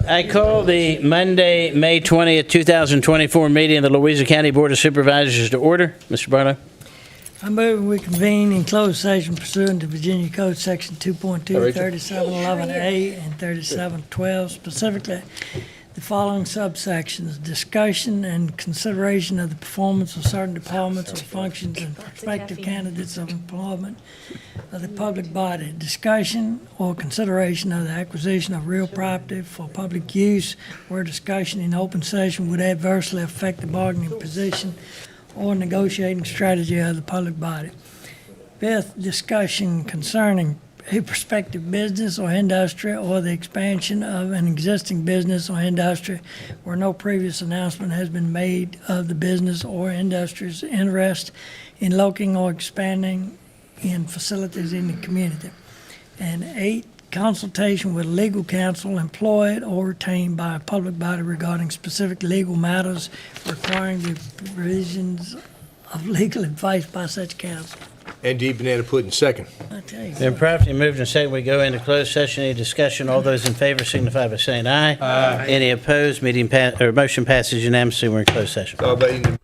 I call the Monday, May 20th, 2024 meeting of the Louisa County Board of Supervisors to order. Mr. Barlow. I move we convene in closed session pursuant to Virginia Code Section 2.2, 3711A and 3712, specifically the following subsections: discussion and consideration of the performance of certain departments or functions and prospective candidates of employment of the public body, discussion or consideration of the acquisition of real property for public use where discussion in open session would adversely affect the bargaining position or negotiating strategy of the public body. Fifth, discussion concerning a prospective business or industry or the expansion of an existing business or industry where no previous announcement has been made of the business or industry's interest in locating or expanding in facilities in the community. And eight, consultation with legal counsel employed or retained by a public body regarding specific legal matters requiring the provisions of legal advice by such counsel. Andy Banana Pudding, second. I tell you. Been properly moved and seconded. We go into closed session. Any discussion? All those in favor signify by saying aye. Aye. Any opposed? Motion passes unanimously. We're in closed session. Talk about eating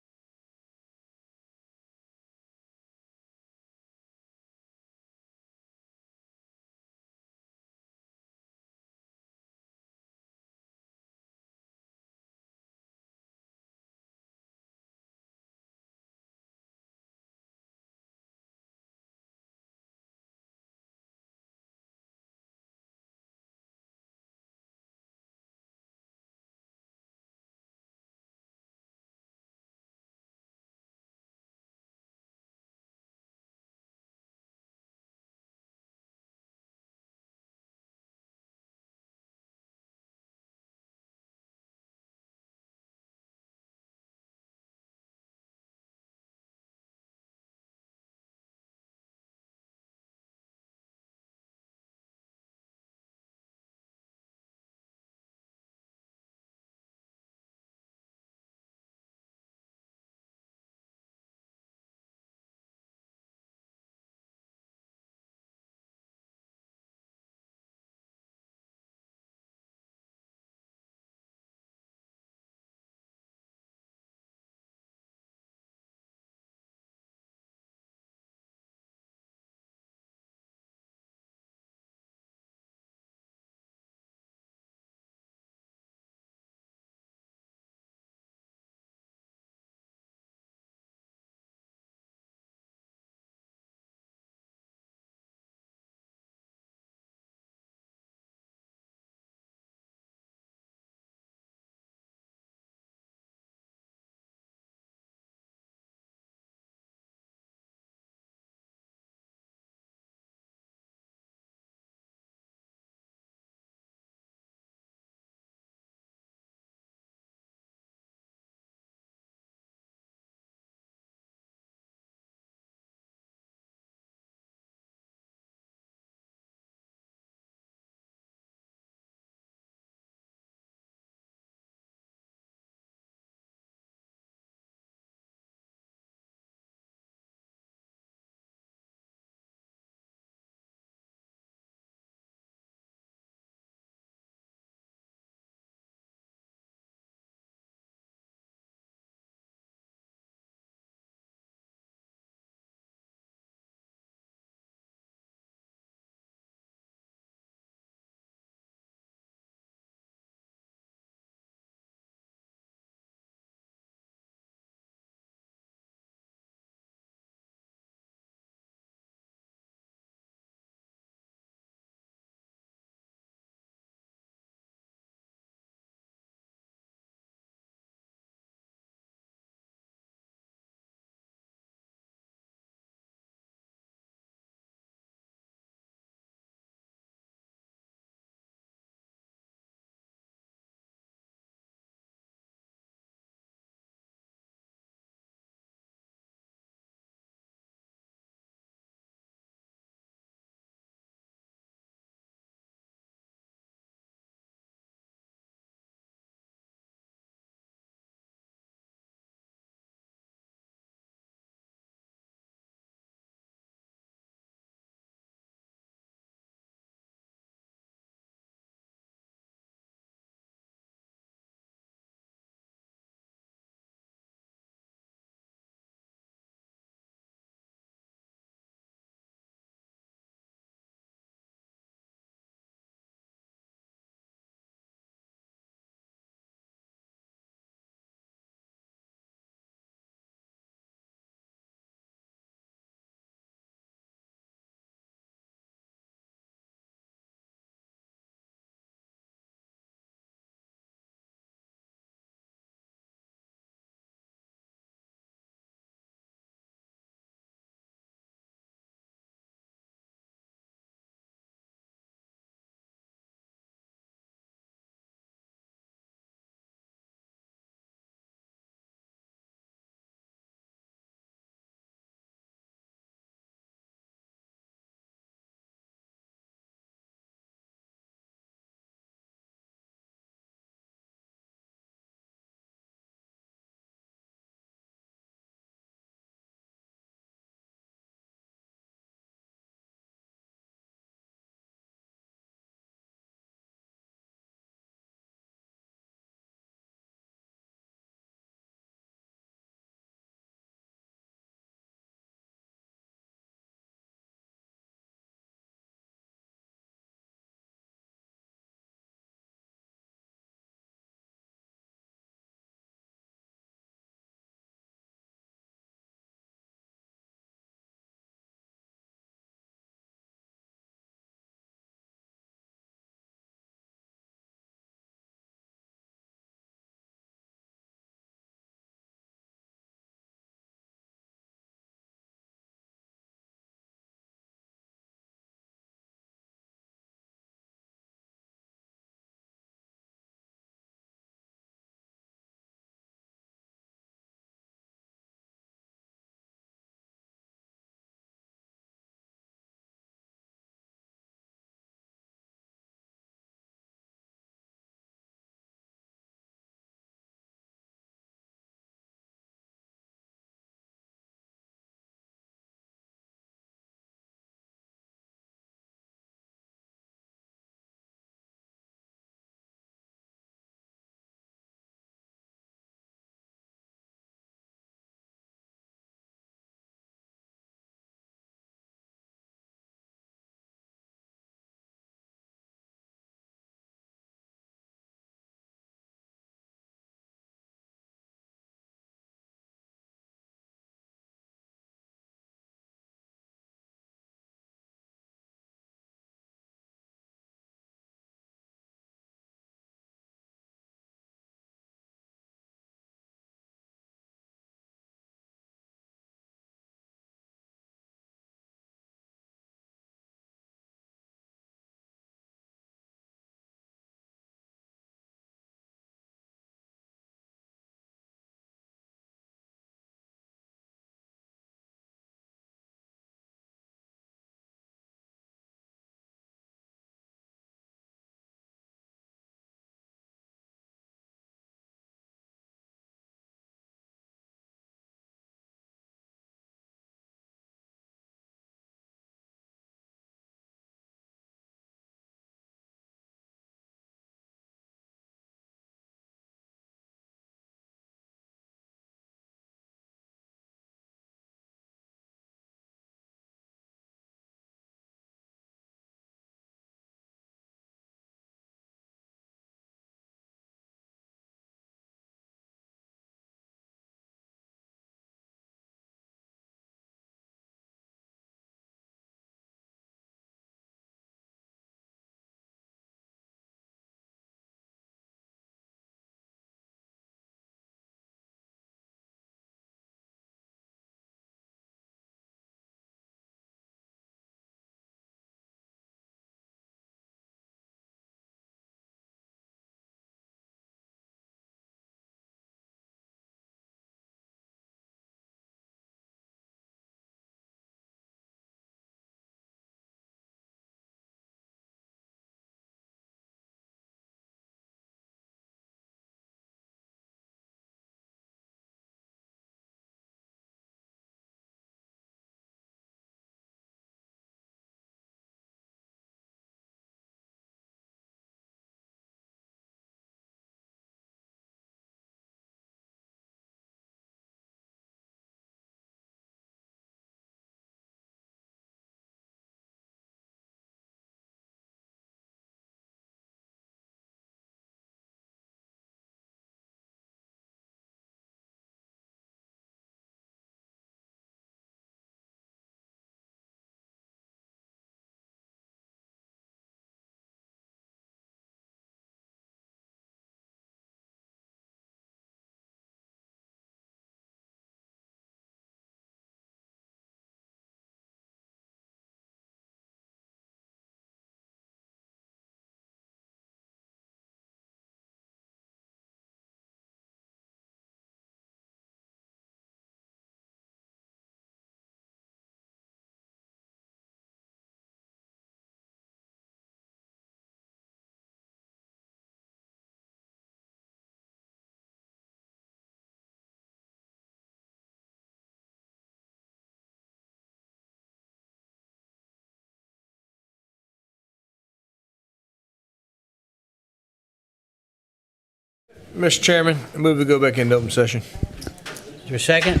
Mr. Chairman, I move we go back into open session. Is there a second?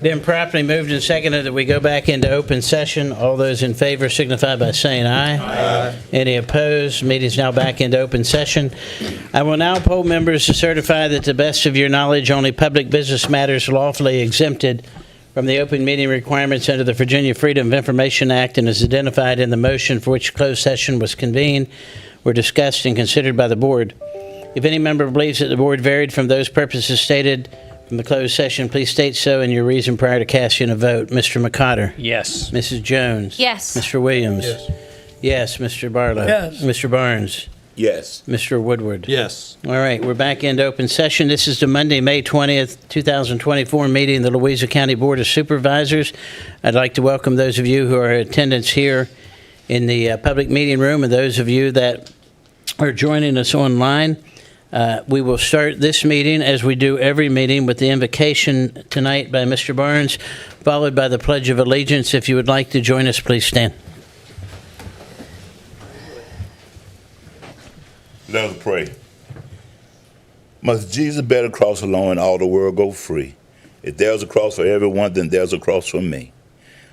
Been properly moved and seconded that we go back into open session. All those in favor signify by saying aye. Aye. Any opposed? Meeting's now back into open session. I will now poll members to certify that to the best of your knowledge, only public business matters lawfully exempted from the open meeting requirements under the Virginia Freedom of Information Act and as identified in the motion for which closed session was convened were discussed and considered by the board. If any member believes that the board varied from those purposes stated from the closed session, please state so and your reason prior to casting a vote. Mr. McCotter? Yes. Mrs. Jones? Yes. Mr. Williams? Yes. Yes. Mr. Barlow? Yes. Mr. Barnes? Yes. Mr. Woodward? Yes. All right, we're back into open session. This is the Monday, May 20th, 2024 meeting of the Louisa County Board of Supervisors. I'd like to welcome those of you who are in attendance here in the public meeting room and those of you that are joining us online. We will start this meeting, as we do every meeting, with the invocation tonight by Mr. Barnes, followed by the Pledge of Allegiance. If you would like to join us, please stand. Let us pray. Must Jesus bear the cross alone and all the world go free? If there's a cross for everyone, then there's a cross for me.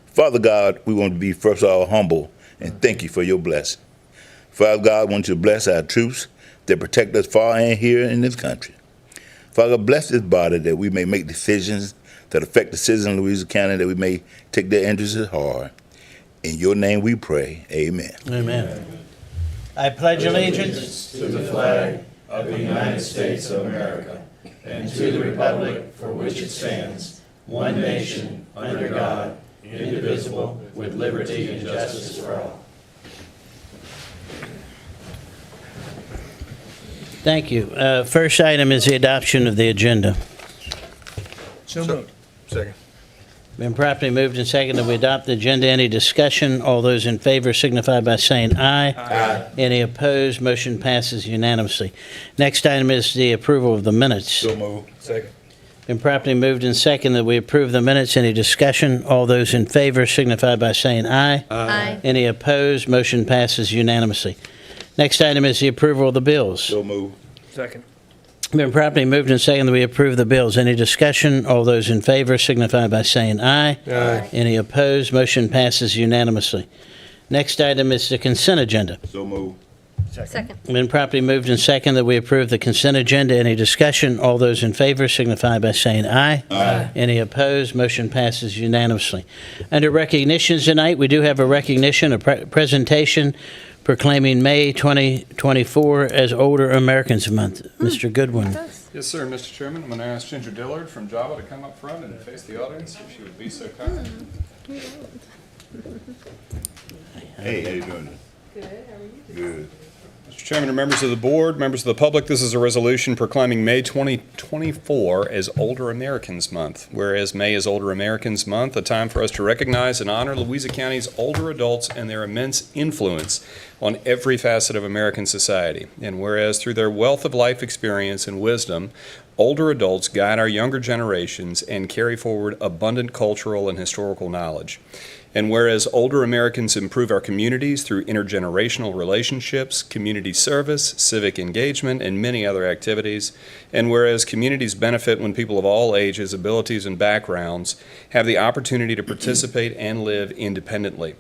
Father God, we want to be first of all humble and thank you for your blessing. Father God, I want you to bless our troops that protect us far and here in this country. Father, bless this body that we may make decisions that affect the citizens of Louisa County, that we may take their interests at heart. In your name we pray. Amen. Amen. I pledge allegiance to the flag of the United States of America and to the republic for which it stands, one nation, under God, indivisible, with liberty and justice for all. Thank you. First item is the adoption of the agenda. So moved. Second. Been properly moved and seconded that we adopt the agenda. Any discussion? All those in favor signify by saying aye. Aye. Any opposed? Motion passes unanimously. Next item is the approval of the minutes. So move. Second. Been properly moved and seconded that we approve the minutes. Any discussion? All those in favor signify by saying aye. Aye. Any opposed? Motion passes unanimously. Next item is the approval of the bills. So move. Second. Been properly moved and seconded that we approve the bills. Any discussion? All those in favor signify by saying aye. Aye. Any opposed? Motion passes unanimously. Next item is the consent agenda. So move. Second. Been properly moved and seconded that we approve the consent agenda. Any discussion? All those in favor signify by saying aye. Aye. Any opposed? Motion passes unanimously. Under recognitions tonight, we do have a recognition, a presentation proclaiming May 2024 as Older Americans Month. Mr. Goodwin. Yes, sir, Mr. Chairman. I'm going to ask Ginger Dillard from Java to come up front and face the audience, if she would be so kind. Hey, how you doing? Good, how are you? Good. Mr. Chairman and members of the board, members of the public, this is a resolution proclaiming May 2024 as Older Americans Month. Whereas May is Older Americans Month, a time for us to recognize and honor Louisa County's older adults and their immense influence on every facet of American society. And whereas through their wealth of life experience and wisdom, older adults guide our younger generations and carry forward abundant cultural and historical knowledge. And whereas older Americans improve our communities through intergenerational relationships, community service, civic engagement, and many other activities, and whereas communities benefit when people of all ages, abilities, and backgrounds have the opportunity to participate and live independently.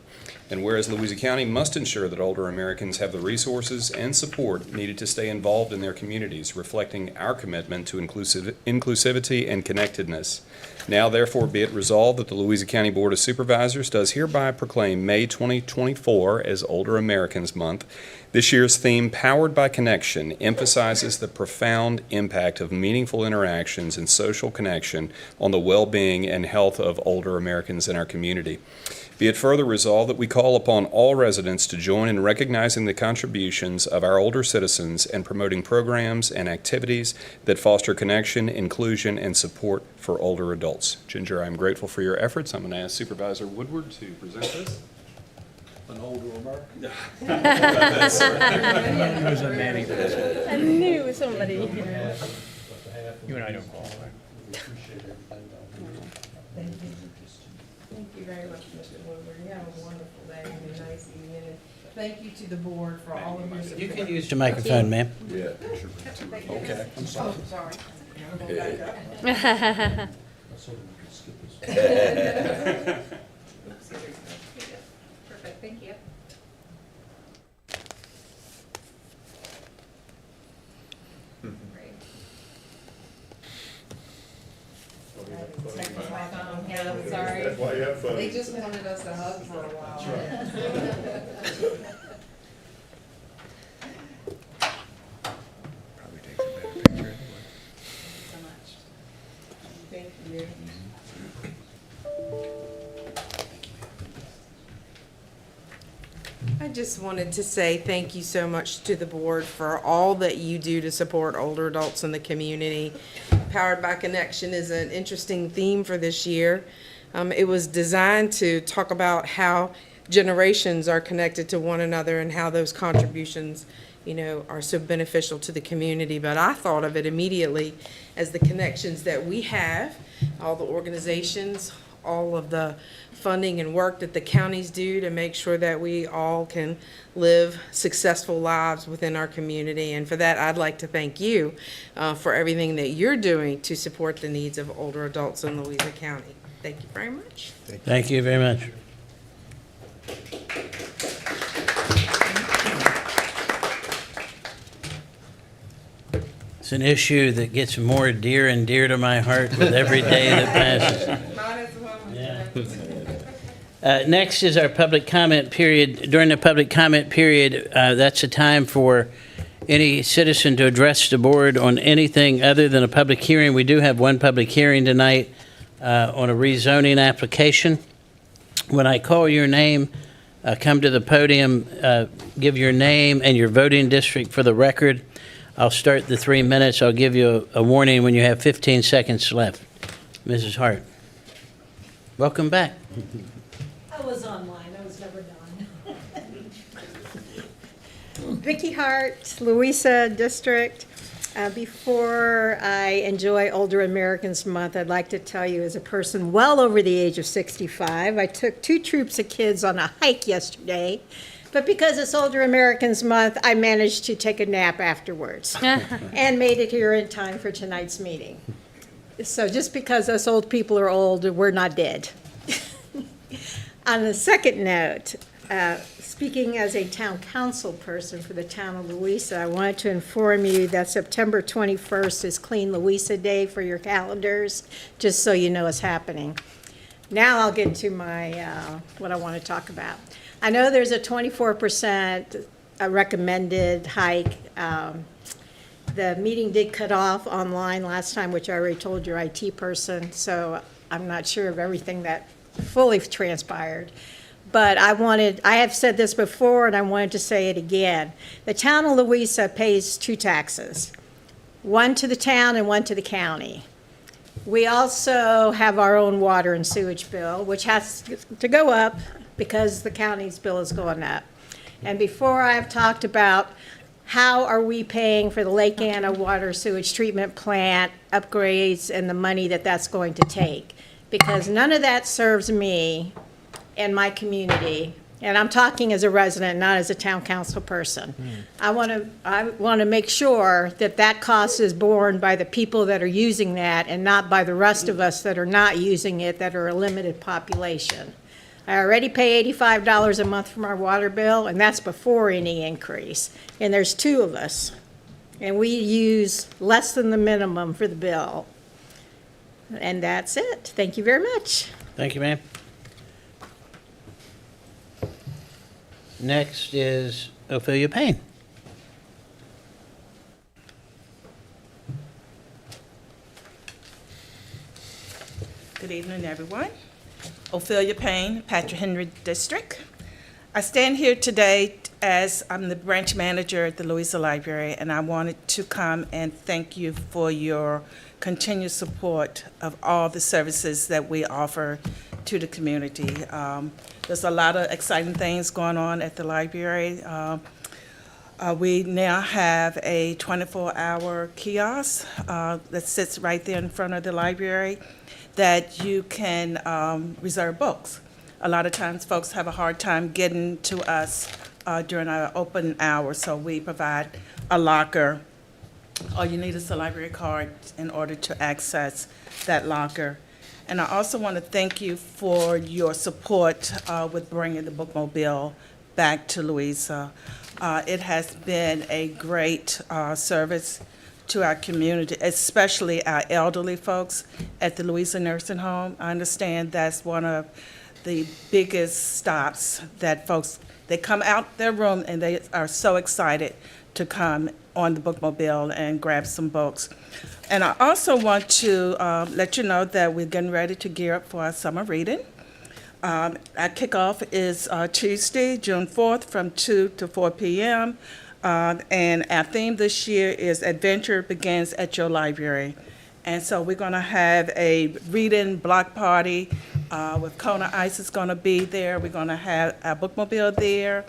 And whereas Louisa County must ensure that older Americans have the resources and support needed to stay involved in their communities, reflecting our commitment to inclusivity and connectedness. Now, therefore, be it resolved that the Louisa County Board of Supervisors does hereby proclaim May 2024 as Older Americans Month. This year's theme, Powered by Connection, emphasizes the profound impact of meaningful interactions and social connection on the well-being and health of older Americans in our community. Be it further resolved that we call upon all residents to join in recognizing the contributions of our older citizens and promoting programs and activities that foster connection, inclusion, and support for older adults. Ginger, I'm grateful for your efforts. I'm going to ask Supervisor Woodward to present this. An older American? I knew somebody. You and I don't qualify. Thank you very much, Mr. Woodward. You have a wonderful day and a nice evening. thank you to the board for all of your support. You can use the microphone, ma'am. Okay, I'm sorry. Sorry. Perfect, thank you. Yeah, I'm sorry. That's why you have fun. They just wanted us to hug for a while. Probably takes a better picture anyway. So much. Thank you. I just wanted to say thank you so much to the board for all that you do to support older adults in the community. Powered by Connection is an interesting theme for this year. It was designed to talk about how generations are connected to one another and how those contributions, you know, are so beneficial to the community. But I thought of it immediately as the connections that we have, all the organizations, all of the funding and work that the counties do to make sure that we all can live successful lives within our community. And for that, I'd like to thank you for everything that you're doing to support the needs of older adults in Louisa County. Thank you very much. Thank you very much. It's an issue that gets more dear and dear to my heart with every day that passes. Mine as well. Next is our public comment period. During the public comment period, that's a time for any citizen to address the board on anything other than a public hearing. We do have one public hearing tonight on a rezoning application. When I call your name, come to the podium, give your name and your voting district for the record. I'll start the 3 minutes. I'll give you a warning when you have 15 seconds left. Mrs. Hart. Welcome back. I was online, I was never done. Vicki Hart, Louisa District. Before I enjoy Older Americans Month, I'd like to tell you, as a person well over the age of 65, I took 2 troops of kids on a hike yesterday, but because it's Older Americans Month, I managed to take a nap afterwards and made it here in time for tonight's meeting. So just because us old people are old, we're not dead. On the second note, speaking as a town council person for the town of Louisa, I wanted to inform you that September 21st is Clean Louisa Day for your calendars, just so you know it's happening. Now I'll get to my what I want to talk about. I know there's a 24% recommended hike. The meeting did cut off online last time, which I already told your IT person, so I'm not sure of everything that fully transpired. But I have said this before, and I wanted to say it again. The town of Louisa pays 2 taxes, one to the town and one to the county. We also have our own water and sewage bill, which has to go up because the county's bill is going up. And before I've talked about how are we paying for the Lake Anna water sewage treatment plant upgrades and the money that that's going to take, because none of that serves me and my community. And I'm talking as a resident, not as a town council person. I want to make sure that that cost is borne by the people that are using that and not by the rest of us that are not using it, that are a limited population. I already pay $85 a month for my water bill, and that's before any increase. And there's 2 of us, and we use less than the minimum for the bill. And that's it. Thank you very much. Thank you, ma'am. Next is Ophelia Payne. Good evening, everyone. Ophelia Payne, Patrick Henry District. I stand here today as I'm the branch manager at the Louisa Library, and I wanted to come and thank you for your continued support of all the services that we offer to the community. There's a lot of exciting things going on at the library. We now have a 24-hour kiosk that sits right there in front of the library that you can reserve books. A lot of times folks have a hard time getting to us during our open hours. So we provide a locker. All you need is a library card in order to access that locker. And I also want to thank you for your support with bringing the bookmobile back to Louisa. It has been a great service to our community, especially our elderly folks at the Louisa Nursing Home. I understand that's one of the biggest stops that folks, they come out their room and they are so excited to come on the bookmobile and grab some books. And I also want to let you know that we're getting ready to gear up for our summer reading. Our kickoff is Tuesday, June 4th from 2 to 4 p.m. And our theme this year is Adventure Begins at Your Library. And so we're going to have a reading block party with Kona Ice is going to be there. We're going to have our bookmobile there.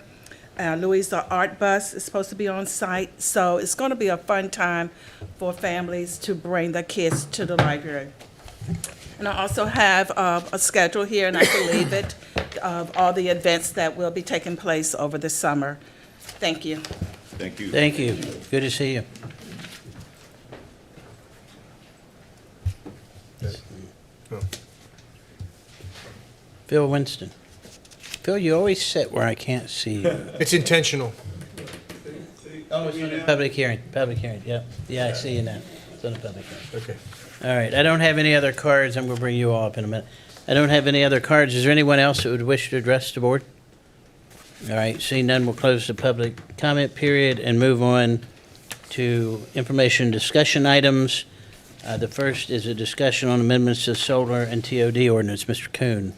Louisa Art Bus is supposed to be on site. So it's going to be a fun time for families to bring their kids to the library. And I also have a schedule here, and I believe it, of all the events that will be taking place over the summer. Thank you. Thank you. Thank you. Good to see you. Phil Winston. Phil, you always sit where I can't see you. It's intentional. Oh, it's on a public hearing, yep. Yeah, I see you now. It's on a public hearing. Okay. All right, I don't have any other cards. I'm going to bring you all up in a minute. I don't have any other cards. Is there anyone else that would wish to address the board? All right, seeing none, we'll close the public comment period and move on to information discussion items. The first is a discussion on amendments to solar and TOD ordinance. Mr. Kuhn.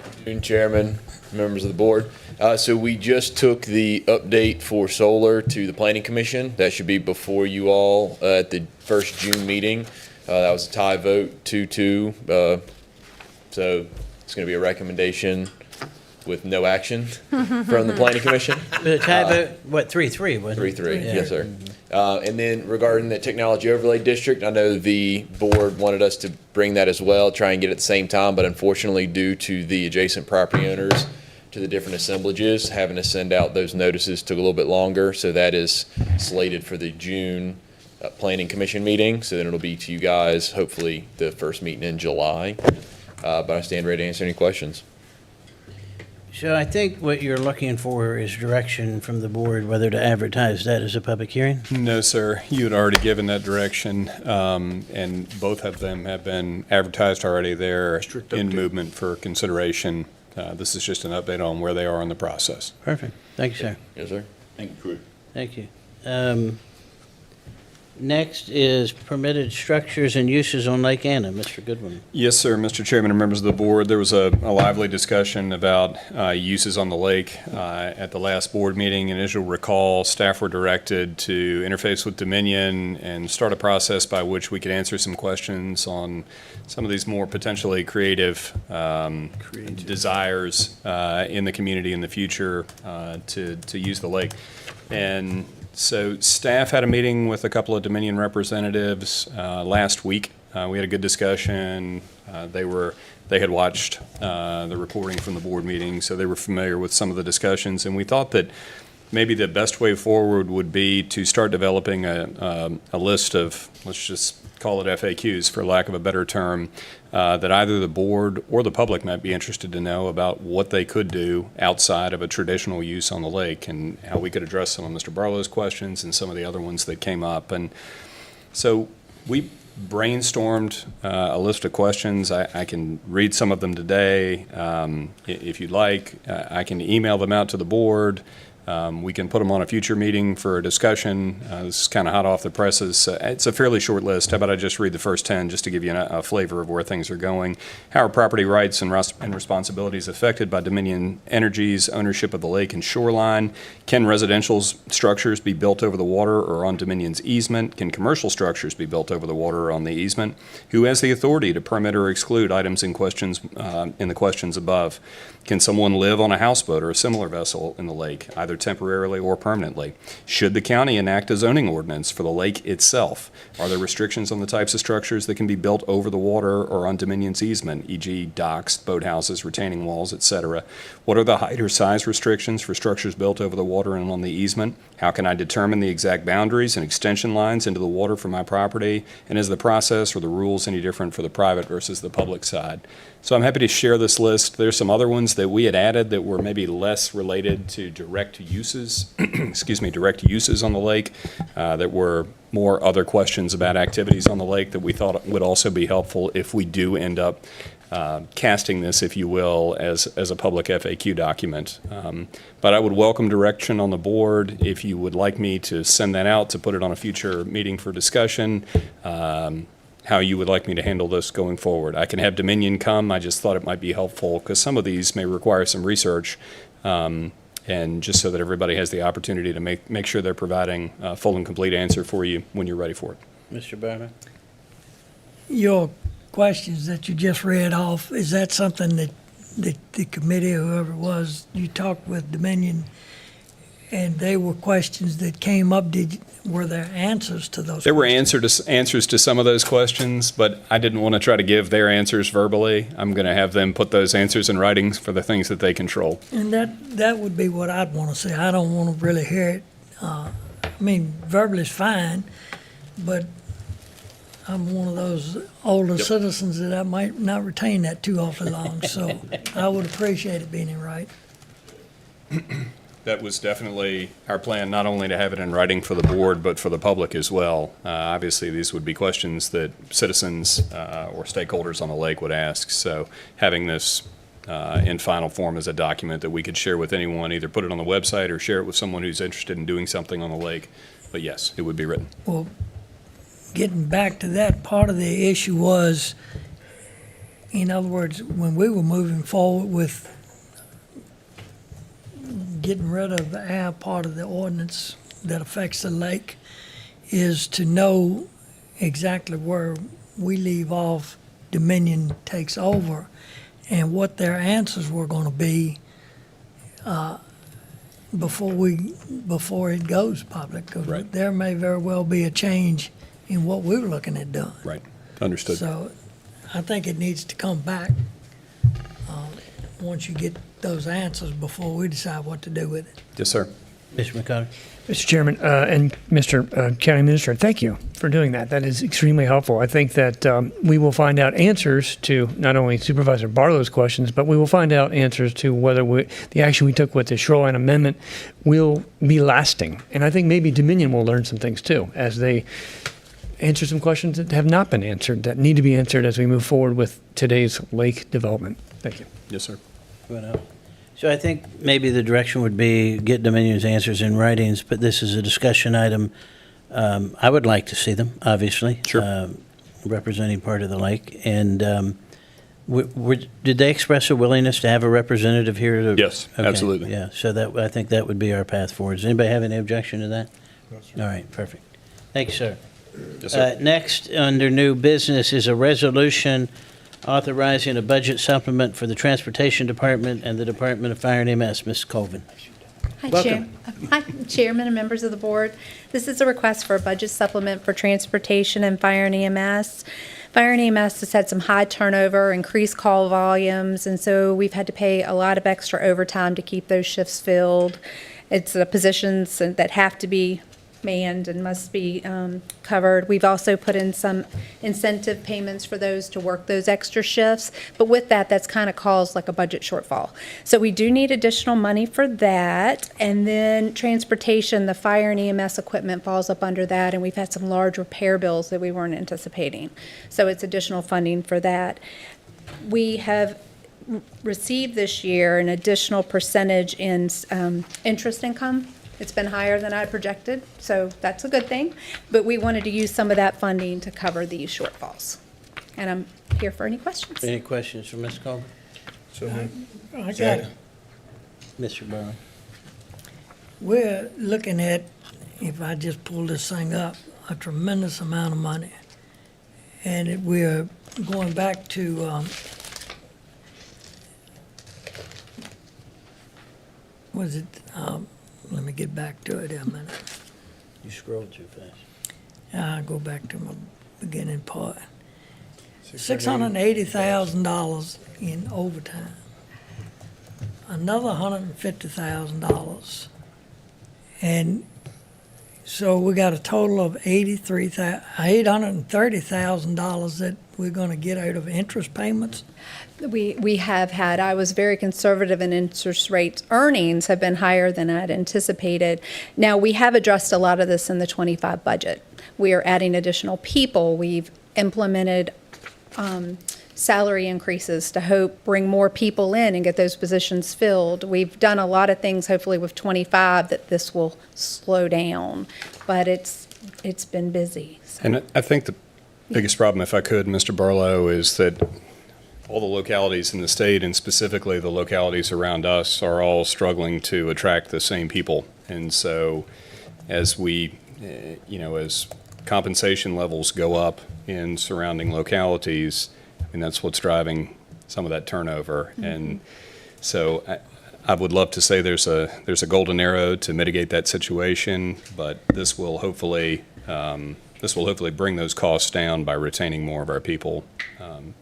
Afternoon, Chairman, members of the board. So we just took the update for solar to the Planning Commission. That should be before you all at the first June meeting. That was a tie vote, 2-2. So it's going to be a recommendation with no action from the Planning Commission. The tie vote, what, 3-3, wasn't it? 3-3, Yeah. yes, sir. And then regarding the Technology Overlay District, I know the board wanted us to bring that as well, try and get it at the same time, but unfortunately, due to the adjacent property owners to the different assemblages, having to send out those notices took a little bit longer, so that is slated for the June Planning Commission meeting, so then it'll be to you guys, hopefully, the first meeting in July. But I stand ready to answer any questions. So I think what you're looking for is direction from the board whether to advertise that as a public hearing? No, sir. You had already given that direction, and both of them have been advertised already. They're in movement for consideration. This is just an update on where they are in the process. Perfect. Thank you, sir. Yes, sir. Thank you, Chris. Thank you. Next is permitted structures and uses on Lake Anna. Mr. Goodwin. Yes, sir, Mr. Chairman and members of the board. There was a lively discussion about uses on the lake at the last board meeting. And as you'll recall, staff were directed to interface with Dominion and start a process by which we could answer some questions on some of these more potentially creative desires in the community in the future to use the lake. And so staff had a meeting with a couple of Dominion representatives last week. We had a good discussion. They had watched the recording from the board meeting, so they were familiar with some of the discussions. And we thought that maybe the best way forward would be to start developing a list of, let's just call it FAQs for lack of a better term, that either the board or the public might be interested to know about what they could do outside of a traditional use on the lake and how we could address some of Mr. Barlow's questions and some of the other ones that came up. And so we brainstormed a list of questions. I can read some of them today. If you'd like, I can email them out to the board. We can put them on a future meeting for a discussion. This is kind of hot off the presses. It's a fairly short list. How about I just read the first 10 just to give you a flavor of where things are going. How are property rights and responsibilities affected by Dominion Energy's ownership of the lake and shoreline? Can residential structures be built over the water or on Dominion's easement? Can commercial structures be built over the water or on the easement? Who has the authority to permit or exclude items in the questions above? Can someone live on a houseboat or a similar vessel in the lake, either either temporarily or permanently? Should the county enact a zoning ordinance for the lake itself? Are there restrictions on the types of structures that can be built over the water or on Dominion's easement, e.g. docks, boathouses, retaining walls, etc.? What are the height or size restrictions for structures built over the water and on the easement? How can I determine the exact boundaries and extension lines into the water for my property? And is the process or the rules any different for the private versus the public side? So I'm happy to share this list. There's some other ones that we had added that were maybe less related to direct uses, direct uses on the lake, that were more other questions about activities on the lake that we thought would also be helpful if we do end up casting this, if you will, as a public FAQ document. But I would welcome direction on the board if you would like me to send that out to put it on a future meeting for discussion, how you would like me to handle this going forward. I can have Dominion come. I just thought it might be helpful because some of these may require some research, and just so that everybody has the opportunity to make sure they're providing a full and complete answer for you when you're ready for it. Mr. Berman? Your questions that you just read off, is that something that the committee, whoever it was, you talked with Dominion, and they were questions that came up? Were there answers to those? There were answers to some of those questions, but I didn't want to try to give their answers verbally. I'm going to have them put those answers in writing for the things that they control. And that would be what I'd want to say. I don't want to really hear it. I mean, verbal is fine, but I'm one of those older citizens that I might not retain that too awfully long, so I would appreciate it being in writing. That was definitely our plan, not only to have it in writing for the board, but for the public as well. Obviously, these would be questions that citizens or stakeholders on the lake would ask. So having this in final form as a document that we could share with anyone, either put it on the website or share it with someone who's interested in doing something on the lake. But yes, it would be written. Well, getting back to that, part of the issue was, in other words, when we were moving forward with getting rid of our part of the ordinance that affects the lake, is to know exactly where we leave off, Dominion takes over, and what their answers were going to be before it goes public. 'Cause Right. there may very well be a change in what we were looking at doing. Right. Understood. So I think it needs to come back once you get those answers before we decide what to do with it. Yes, sir. Mr. McConnell? Mr. Chairman, and Mr. County Administrator, thank you for doing that. That is extremely helpful. I think that we will find out answers to not only Supervisor Barlow's questions, but we will find out answers to whether the action we took with the shoreline amendment will be lasting. And I think maybe Dominion will learn some things too, as they answer some questions that have not been answered, that need to be answered as we move forward with today's lake development. Thank you. Yes, sir. So I think maybe the direction would be get Dominion's answers in writings, but this is a discussion item. I would like to see them, obviously. Sure. Representing part of the lake. And did they express a willingness to have a representative here? Yes, Okay, absolutely. Yeah, so I think that would be our path forward. Does anybody have any objection to that? No, sir. All right, perfect. Thank you, sir. Yes, sir. Next, under new business, is a resolution authorizing a budget supplement for the Transportation Department and the Department of Fire and EMS. Ms. Colvin. Hi, Welcome. Hi, Chairman and members of the board. This is a request for a budget supplement for transportation and fire and EMS. Fire and EMS has had some high turnover, increased call volumes, and so we've had to pay a lot of extra overtime to keep those shifts filled. It's positions that have to be manned and must be covered. We've also put in some incentive payments for those to work those extra shifts, but with that, that's kind of caused like a budget shortfall. So we do need additional money for that, and then transportation, the fire and EMS equipment falls up under that, and we've had some large repair bills that we weren't anticipating. So it's additional funding for that. We have received this year an additional percentage in interest income. It's been higher than I projected, so that's a good thing. But we wanted to use some of that funding to cover these shortfalls. And I'm here for any questions. Any questions for Ms. Colvin? So moved. I got it. Mr. Burley? We're looking at, if I just pull this thing up, a tremendous amount of money. And we're going back to, was it let me get back to it in a minute. You scrolled too fast. I'll go back to my beginning part. $680,000 in overtime. Another $150,000. And so we got a total of $830,000 that we're gonna get out of interest payments. We have had, I was very conservative in interest rates. Earnings have been higher than I'd anticipated. Now, we have addressed a lot of this in the '25 budget. We are adding additional people. We've implemented salary increases to hope bring more people in and get those positions filled. We've done a lot of things, hopefully with '25, that this will slow down, but it's been busy. So. And I think the biggest problem, if I could, Mr. Barlow, is that all the localities in the state, and specifically the localities around us, are all struggling to attract the same people. And so as we, as compensation levels go up in surrounding localities, and that's what's driving some of that turnover. Mm-hmm. And so I would love to say there's a golden arrow to mitigate that situation, but this will hopefully bring those costs down by retaining more of our people,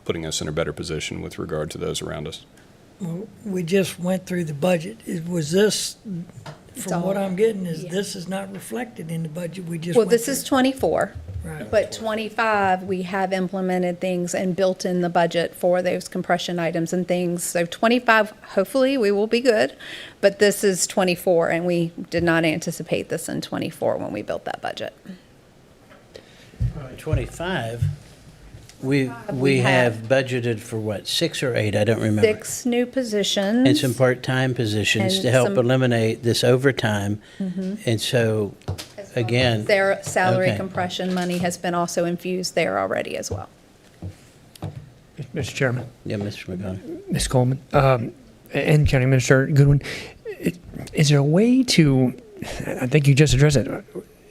putting us in a better position with regard to those around us. Well, we just went through the budget. Was this, from what I'm getting, this is not reflected in the budget we just Well, went this through. is '24. Right. But '25, we have implemented things and built in the budget for those compression items and things. So '25, hopefully, we will be good. But this is '24, and we did not anticipate this in '24 when we built that budget. 25, we have budgeted for what, 6 or 8? I don't remember. 6 new positions. And some part-time positions And to help some- eliminate this overtime. And so, again. Their salary okay. compression money has been also infused there already as well. Mr. Chairman, Yeah, Mr. McGonigal. Ms. Coleman, and County Administrator Goodwin, is there a way to, I think you just addressed it,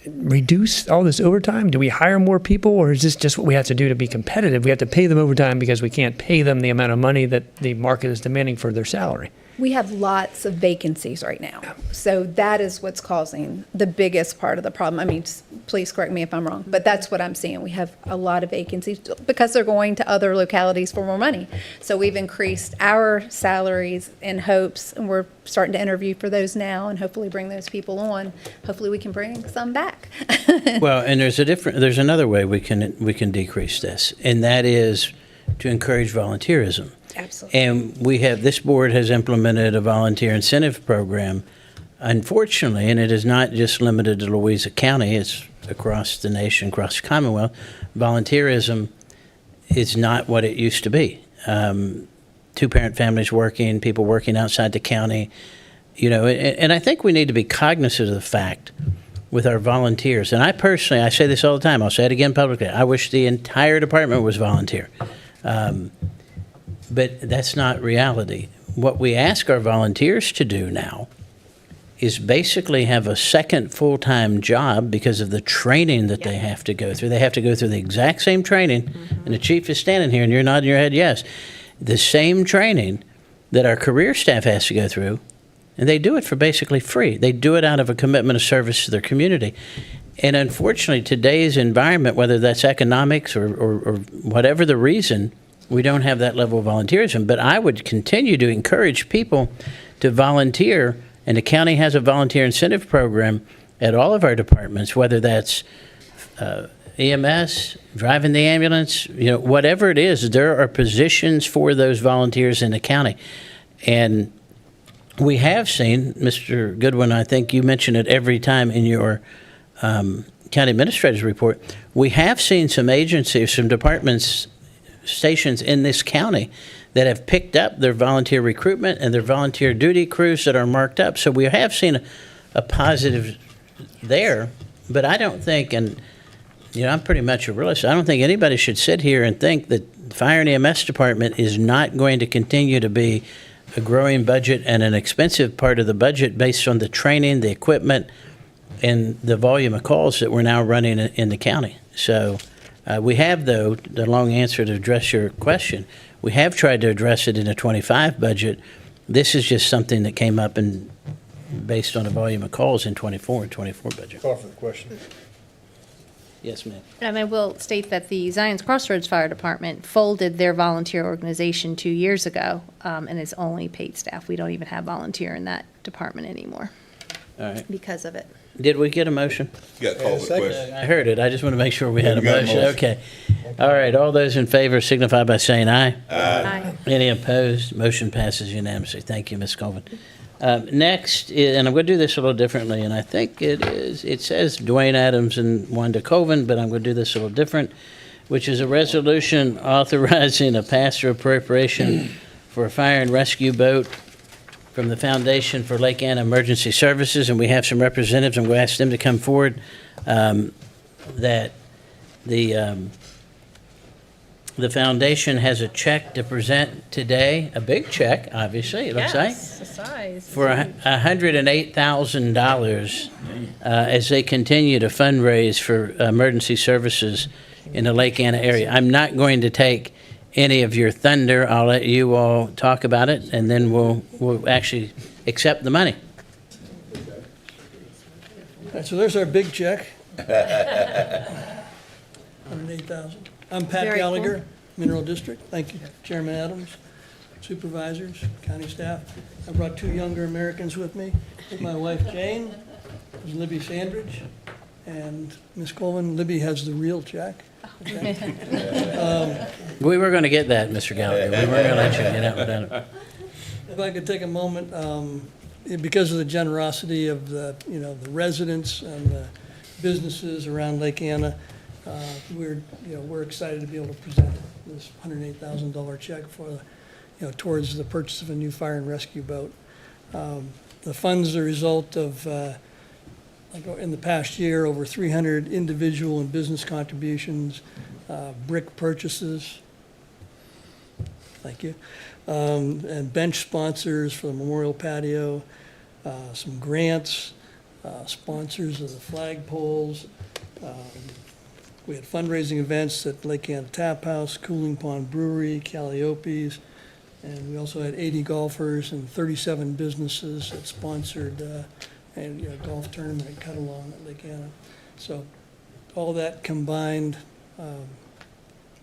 reduce all this overtime? Do we hire more people, or is this just what we have to do to be competitive? We have to pay them overtime because we can't pay them the amount of money that the market is demanding for their salary. We have lots of vacancies right now. So that is what's causing the biggest part of the problem. I mean, please correct me if I'm wrong, but that's what I'm seeing. We have a lot of vacancies because they're going to other localities for more money. So we've increased our salaries in hopes, and we're starting to interview for those now and hopefully bring those people on. Hopefully we can bring some back. Well, and there's another way we can decrease this, and that is to encourage volunteerism. Absolutely. And this board has implemented a volunteer incentive program, unfortunately, and it is not just limited to Louisa County, it's across the nation, across the Commonwealth. Volunteerism is not what it used to be. Two-parent families working, people working outside the county, and I think we need to be cognizant of the fact with our volunteers. And I say this all the time, I'll say it again publicly, I wish the entire department was volunteer. But that's not reality. What we ask our volunteers to do now is basically have a second full-time job because of the training that they have to go through. They have to go through the exact same training, and the chief is standing here, and you're nodding your head yes. The same training that our career staff has to go through, and they do it for basically free. They do it out of a commitment of service to their community. And unfortunately, today's environment, whether that's economics or whatever the reason, we don't have that level of volunteerism. But I would continue to encourage people to volunteer, and the county has a volunteer incentive program at all of our departments, whether that's EMS, driving the ambulance, whatever it is, there are positions for those volunteers in the county. And we have seen, Mr. Goodwin, I think you mention it every time in your county administrator's report, we have seen some agencies, some departments, stations in this county that have picked up their volunteer recruitment and their volunteer duty crews that are marked up. So we have seen a positive there, but I don't think, and I'm pretty much a realist, I don't think anybody should sit here and think that the Fire and EMS department is not going to continue to be a growing budget and an expensive part of the budget based on the training, the equipment, and the volume of calls that we're now running in the county. So we have, though, the long answer to address your question, we have tried to address it in a 25 budget. This is just something that came up in based on the volume of calls in '24 and '24 budget. Call for the question. Yes, ma'am. I will state that the Zion's Crossroads Fire Department folded their volunteer organization 2 years ago, and it's only paid staff. We don't even have volunteer in that department anymore All right. because of it. Did we get a motion? You got to call for the question. I heard it. I just want to make sure we had a We got a motion. motion. Okay. All right. All those in favor signify by saying aye. Aye. Any opposed? Motion passes unanimously. Thank you, Ms. Colvin. Next, and I'm going to do this a little differently, and I think it says Dwayne Adams and Wanda Colvin, but I'm going to do this a little different, which is a resolution authorizing a pass-through appropriation for a fire and rescue boat from the Foundation for Lake Anna Emergency Services, and we have some representatives. I'm going to ask them to come forward. That the foundation has a check to present today, a big check, obviously, it looks like, The size. for $108,000 as they continue to fundraise for emergency services in the Lake Anna area. I'm not going to take any of your thunder. I'll let you all talk about it, and then we'll actually accept the money. All right, so there's our big check. 108,000. I'm Pat Very cool. Gallagher, Mineral District. Thank you, Chairman Adams, supervisors, county staff. I brought 2 younger Americans with me. My wife Jane, is Libby Sandridge, and Miss Colvin. Libby has the real check. Okay. We were going to get that, Mr. Gallagher. We weren't going to let you get out without it. If I could take a moment, because of the generosity of the residents and the businesses around Lake Anna, we're excited to be able to present this $108,000 check for towards the purchase of a new fire and rescue boat. The funds are a result of in the past year over 300 individual and business contributions, brick purchases. Thank you. And bench sponsors for the memorial patio, some grants, sponsors of the flagpoles. We had fundraising events at Lake Anna Tap House, Cooling Pond Brewery, Calliope's, and we also had 80 golfers and 37 businesses that sponsored a golf tournament at Cut-Along at Lake Anna. So all that combined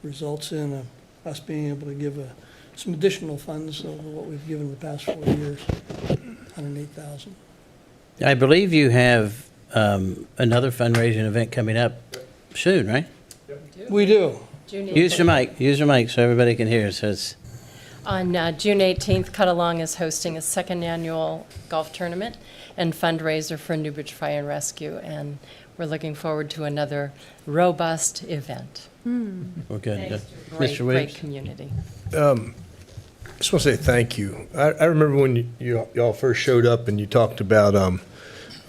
results in us being able to give some additional funds over what we've given the past 4 years, $108,000. I believe you have another fundraising event coming up soon, right? We do. Use the mic so everybody can hear. So it's On June 18th, Cut-Along is hosting a second annual golf tournament and fundraiser for Newbridge Fire and Rescue, and we're looking forward to another robust event. well, good. Great, Mr. Williams? great community. I just want to say thank you. I remember when y'all first showed up and you talked about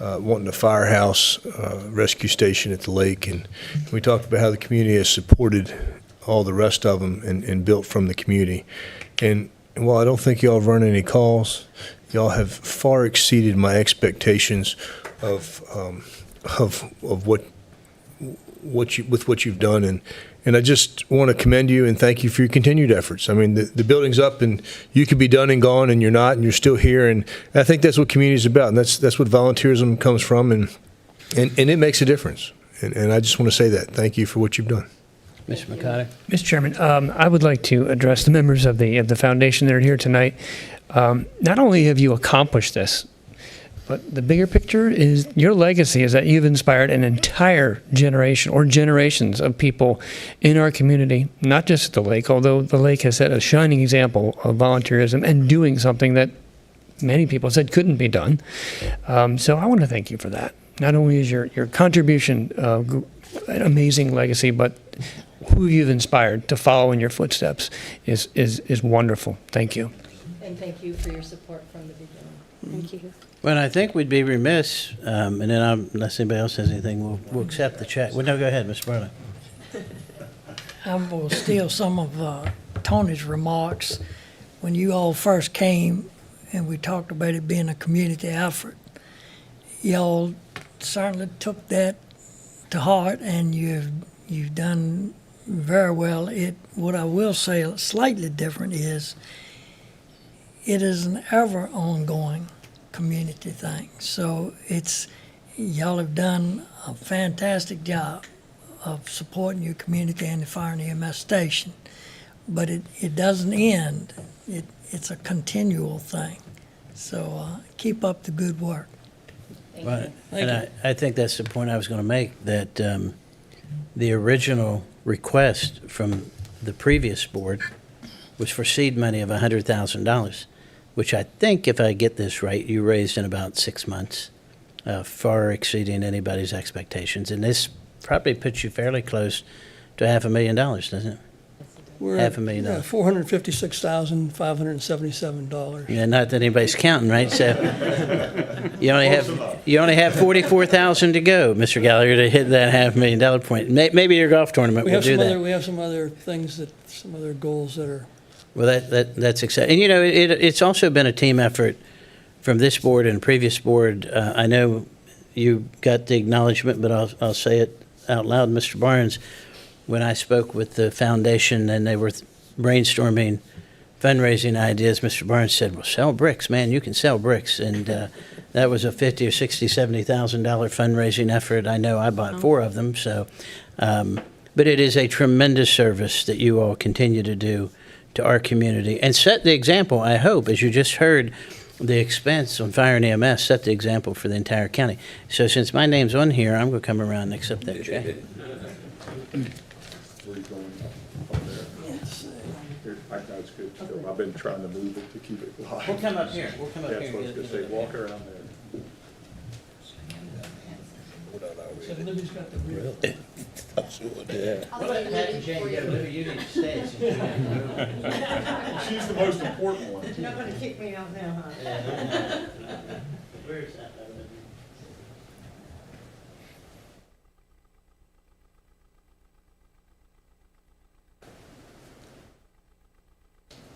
wanting a firehouse rescue station at the lake, and we talked about how the community has supported all the rest of them and built from the community. And while I don't think y'all have run any calls, y'all have far exceeded my expectations of what you've done, and I just want to commend you and thank you for your continued efforts. I mean, the building's up, and you could be done and gone, and you're not, and you're still here, and I think that's what community is about, and that's what volunteerism comes from, and it makes a difference. And I just want to say that. Thank you for what you've done. Mr. McConnell? Mr. Chairman, I would like to address the members of the foundation that are here tonight. Not only have you accomplished this, but the bigger picture is your legacy is that you've inspired an entire generation or generations of people in our community, not just at the lake, although the lake has set a shining example of volunteerism and doing something that many people said couldn't be done. So I want to thank you for that. Not only is your contribution an amazing legacy, but who you've inspired to follow in your footsteps is wonderful. Thank you. And thank you for your support from the beginning. Thank you. Well, I think we'd be remiss, and then unless anybody else has anything, we'll accept the check. Well, no, go ahead, Mr. Barlow. I will steal some of Tony's remarks. When you all first came and we talked about it being a community effort, y'all certainly took that to heart, and you've done very well. What I will say slightly different is it is an ever ongoing community thing. So y'all have done a fantastic job of supporting your community and the fire and EMS station. But it doesn't end. It's a continual thing. So keep up the good work. Well, and I think that's the point I was going to make, that the original request from the previous board was for seed money of $100,000, which I think, if I get this right, you raised in about 6 months, far exceeding anybody's expectations. And this probably puts you fairly close to $500,000, doesn't it? We're at $500,000. $456,577. Yeah, not that anybody's counting, right? So you only have $44,000 to go, Mr. Gallagher, to hit that $500,000 point. Maybe your golf tournament will do that. We have some other things some other goals that are. Well, that's exciting. And it's also been a team effort from this board and previous board. I know you got the acknowledgement, but I'll say it out loud, Mr. Barnes. When I spoke with the foundation and they were brainstorming fundraising ideas, Mr. Barnes said, well, sell bricks, man, you can sell bricks. And that was a $50,000 or $60,000, $70,000 fundraising effort. I know I bought 4 of them. So, but it is a tremendous service that you all continue to do to our community and set the example, I hope, as you just heard, the expense on fire and EMS, set the example for the entire county. So since my name's on here, I'm going to come around and accept that check. That's good. I've been trying to move it to keep it live. We'll come up here. We'll come up here. That's what I was gonna say, walk around there. Libby's got the real. Yeah. You need to stay. She's the most important one. You're not going to kick me out now, huh? Where is that?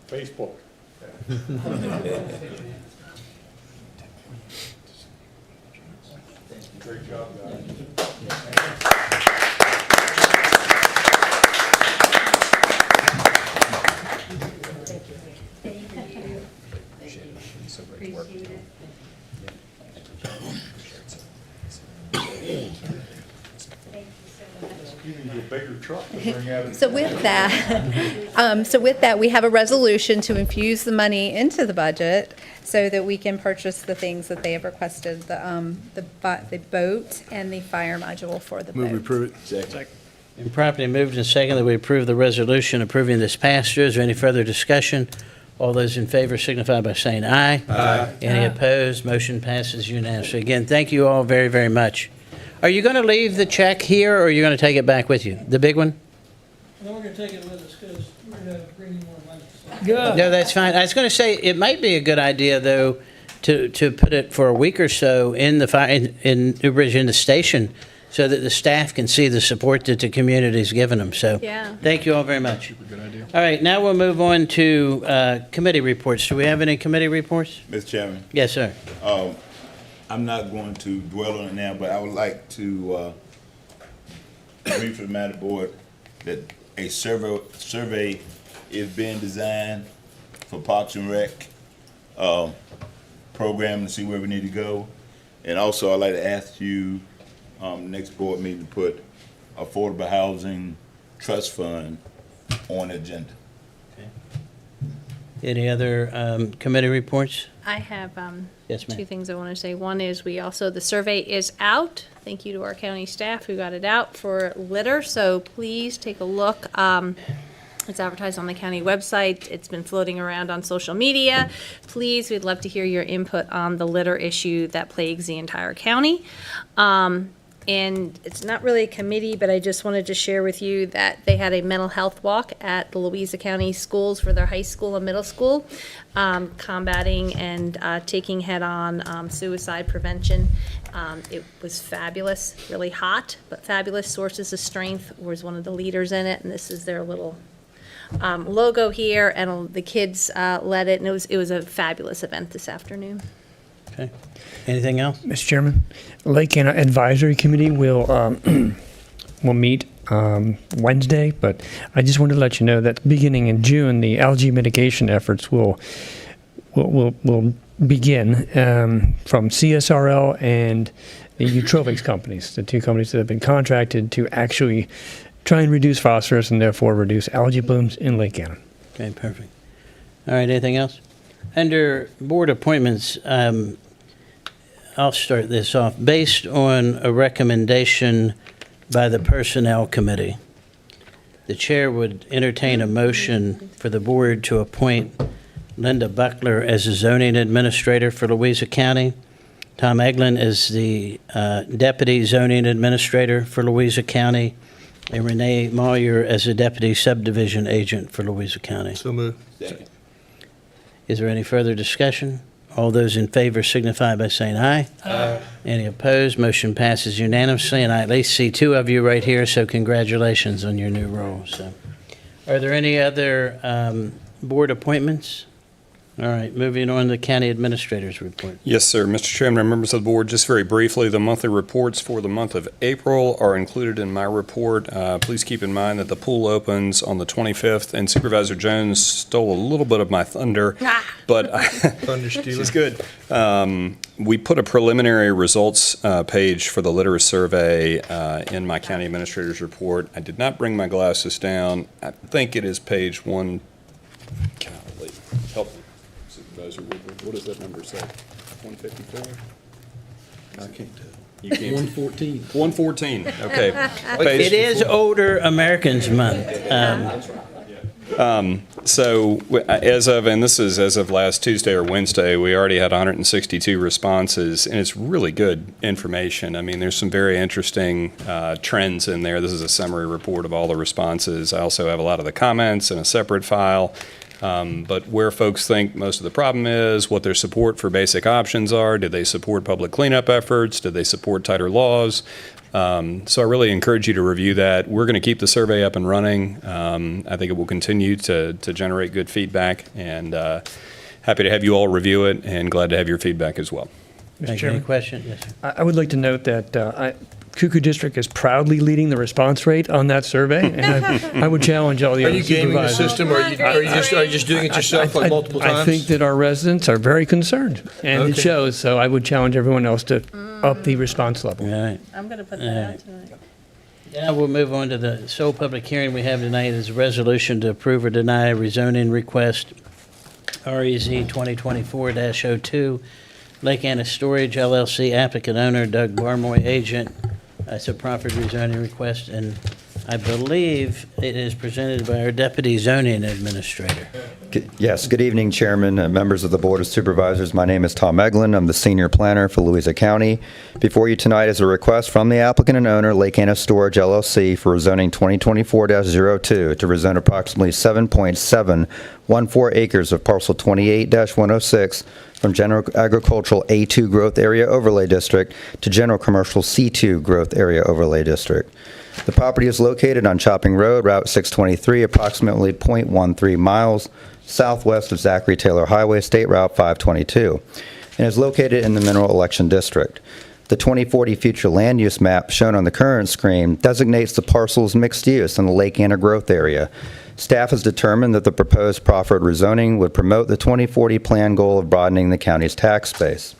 Facebook. Great job, guys. You need a bigger truck to bring out. So with that, we have a resolution to infuse the money into the budget so that we can purchase the things that they have requested, the boat and the fire module for the boat. Move to approve it. Second. Been properly moved and seconded that we approve the resolution approving this pass-through. Is there any further discussion? All those in favor signify by saying aye. Aye. Any opposed? Motion passes unanimously. Again, thank you all very, very much. Are you going to leave the check here, or are you going to take it back with you? The big one? No, we're going to take it with us because we're going to bring you more money. Good. No, that's fine. I was going to say, it might be a good idea, though, to put it for a week or so in the in New Bridge, in the station, so that the staff can see the support that the community's given them. So Yeah. thank you all very much. Good idea. All right, now we'll move on to committee reports. Do we have any committee reports? Mr. Chairman, Yes, sir. I'm not going to dwell on it now, but I would like to briefly remind the board that a survey is being designed for Parks and Rec program to see where we need to go. And also, I'd like to ask you, next board meeting, to put Affordable Housing Trust Fund on the agenda. Any other committee reports? I have Yes, ma'am. 2 things I want to say. One is the survey is out. Thank you to our county staff who got it out for litter. So please take a look. It's advertised on the county website. It's been floating around on social media. Please, we'd love to hear your input on the litter issue that plagues the entire county. And it's not really a committee, but I just wanted to share with you that they had a mental health walk at the Louisa County schools for their high school and middle school, combating and taking head-on suicide prevention. It was fabulous, really hot, but fabulous. Sources of Strength was one of the leaders in it, and this is their little logo here, and the kids led it, and it was a fabulous event this afternoon. Okay. Anything else? Mr. Chairman, Lake Anna Advisory Committee will meet Wednesday, but I just wanted to let you know that beginning in June, the algae mitigation efforts will begin from CSRL and the Eutrophics companies, the two companies that have been contracted to actually try and reduce phosphorus and therefore reduce algae blooms in Lake Anna. Okay, perfect. All right, anything else? Under board appointments, I'll start this off. Based on a recommendation by the Personnel Committee, the chair would entertain a motion for the board to appoint Linda Buckler as the zoning administrator for Louisa County, Tom Eglin as the deputy zoning administrator for Louisa County, and Renee Moyer as the deputy subdivision agent for Louisa County. So moved. Is there any further discussion? All those in favor signify by saying aye. Aye. Any opposed? Motion passes unanimously, and I at least see two of you right here, so congratulations on your new role. So, are there any other board appointments? All right, moving on to the county administrator's report. Yes, sir. Mr. Chairman and members of the board, just very briefly, the monthly reports for the month of April are included in my report. Please keep in mind that the pool opens on the 25th, and Supervisor Jones stole a little bit of my thunder, but Thunder stealer. she's good. We put a preliminary results page for the litter survey in my county administrator's report. I did not bring my glasses down. I think it is page one. Golly, help me. Supervisor Woodward, what does that number say? 154? I can't tell. You can't. 114. 114, okay. It is Older Americans Month. So as of, and this is as of last Tuesday or Wednesday, we already had 162 responses, and it's really good information. I mean, there's some very interesting trends in there. This is a summary report of all the responses. I also have a lot of the comments in a separate file. But where folks think most of the problem is, what their support for basic options are, did they support public cleanup efforts, did they support tighter laws? So I really encourage you to review that. We're going to keep the survey up and running. I think it will continue to generate good feedback, and happy to have you all review it, and glad to have your feedback as well. Any question? Yes, sir. I would like to note that Cuckoo District is proudly leading the response rate on that survey, and I would challenge all the Are other you gaming the supervisors. system, or are you just doing it yourself like multiple times? I think that our residents are very concerned, and it Okay. shows, so I would challenge everyone else to up the response level. All right. I'm going to put that out tonight. Now we'll move on to the sole public hearing we have tonight is a resolution to approve or deny a rezoning request, REZ 2024-02, Lake Anna Storage LLC, applicant owner Doug Barmoy, agent. It's a proffered rezoning request, and I believe it is presented by our deputy zoning administrator. Yes, good evening, Chairman and members of the Board of Supervisors. My name is Tom Eglin. I'm the senior planner for Louisa County. Before you tonight is a request from the applicant and owner, Lake Anna Storage LLC, for rezoning 2024-02 to rezone approximately 7.714 acres of parcel 28-106 from General Agricultural A2 Growth Area Overlay District to General Commercial C2 Growth Area Overlay District. The property is located on Chopping Road, Route 623, approximately 0.13 miles southwest of Zachary Taylor Highway, State Route 522, and is located in the Mineral Election District. The 2040 future land use map shown on the current screen designates the parcel's mixed use in the Lake Anna growth area. Staff has determined that the proposed proffered rezoning would promote the 2040 plan goal of broadening the county's tax base.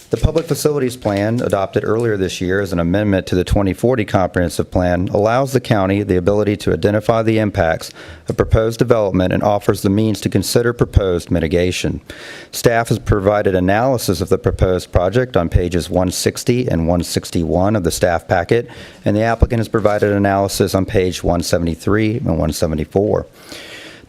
The Public Facilities Plan, adopted earlier this year as an amendment to the 2040 Comprehensive Plan, allows the county the ability to identify the impacts of proposed development and offers the means to consider proposed mitigation. Staff has provided analysis of the proposed project on pages 160 and 161 of the staff packet, and the applicant has provided analysis on page 173 and 174.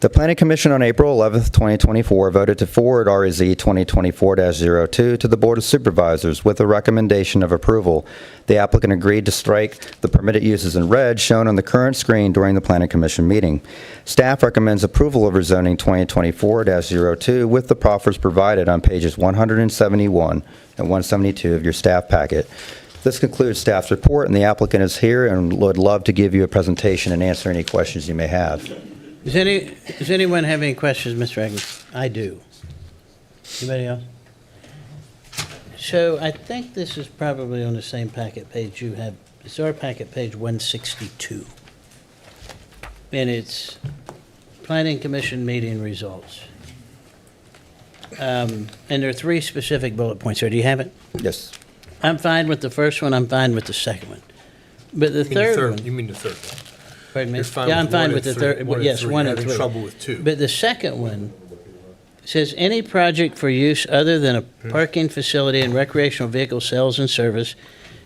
The Planning Commission on April 11, 2024 voted to forward REZ 2024-02 to the Board of Supervisors with a recommendation of approval. The applicant agreed to strike the permitted uses in red shown on the current screen during the Planning Commission meeting. Staff recommends approval of rezoning 2024-02 with the proffers provided on pages 171 and 172 of your staff packet. This concludes staff's report, and the applicant is here and would love to give you a presentation and answer any questions you may have. Does anyone have any questions, Mr. Agnew? I do. Anybody else? So I think this is probably on the same packet page you have. It's our packet page 162. And it's Planning Commission meeting results. And there are three specific bullet points here. Do you have it? Yes. I'm fine with the first one. I'm fine with the second one. But the third one. You mean the third one? Pardon me? You're fine Yeah, I'm with fine one with the and three- third. one and Yes, three, one and having three. trouble with two. But the second one says any project for use other than a parking facility and recreational vehicle sales and service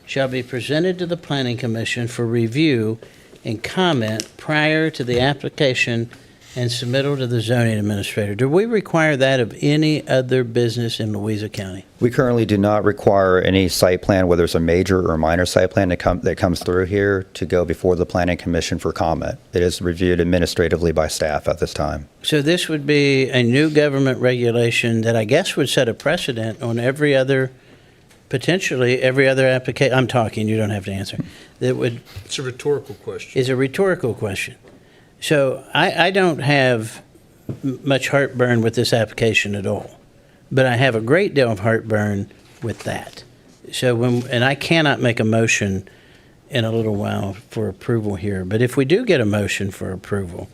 shall be presented to the planning commission for review and comment prior to the application and submittal to the zoning administrator. Do we require that of any other business in Louisa County? We currently do not require any site plan, whether it's a major or minor site plan that comes through here, to go before the planning commission for comment. It is reviewed administratively by staff at this time. So this would be a new government regulation that I guess would set a precedent on potentially every other application. I'm talking, you don't have to answer. That would. It's a rhetorical question. Is a rhetorical question. So I don't have much heartburn with this application at all, but I have a great deal of heartburn with that. So and I cannot make a motion in a little while for approval here, but if we do get a motion for approval,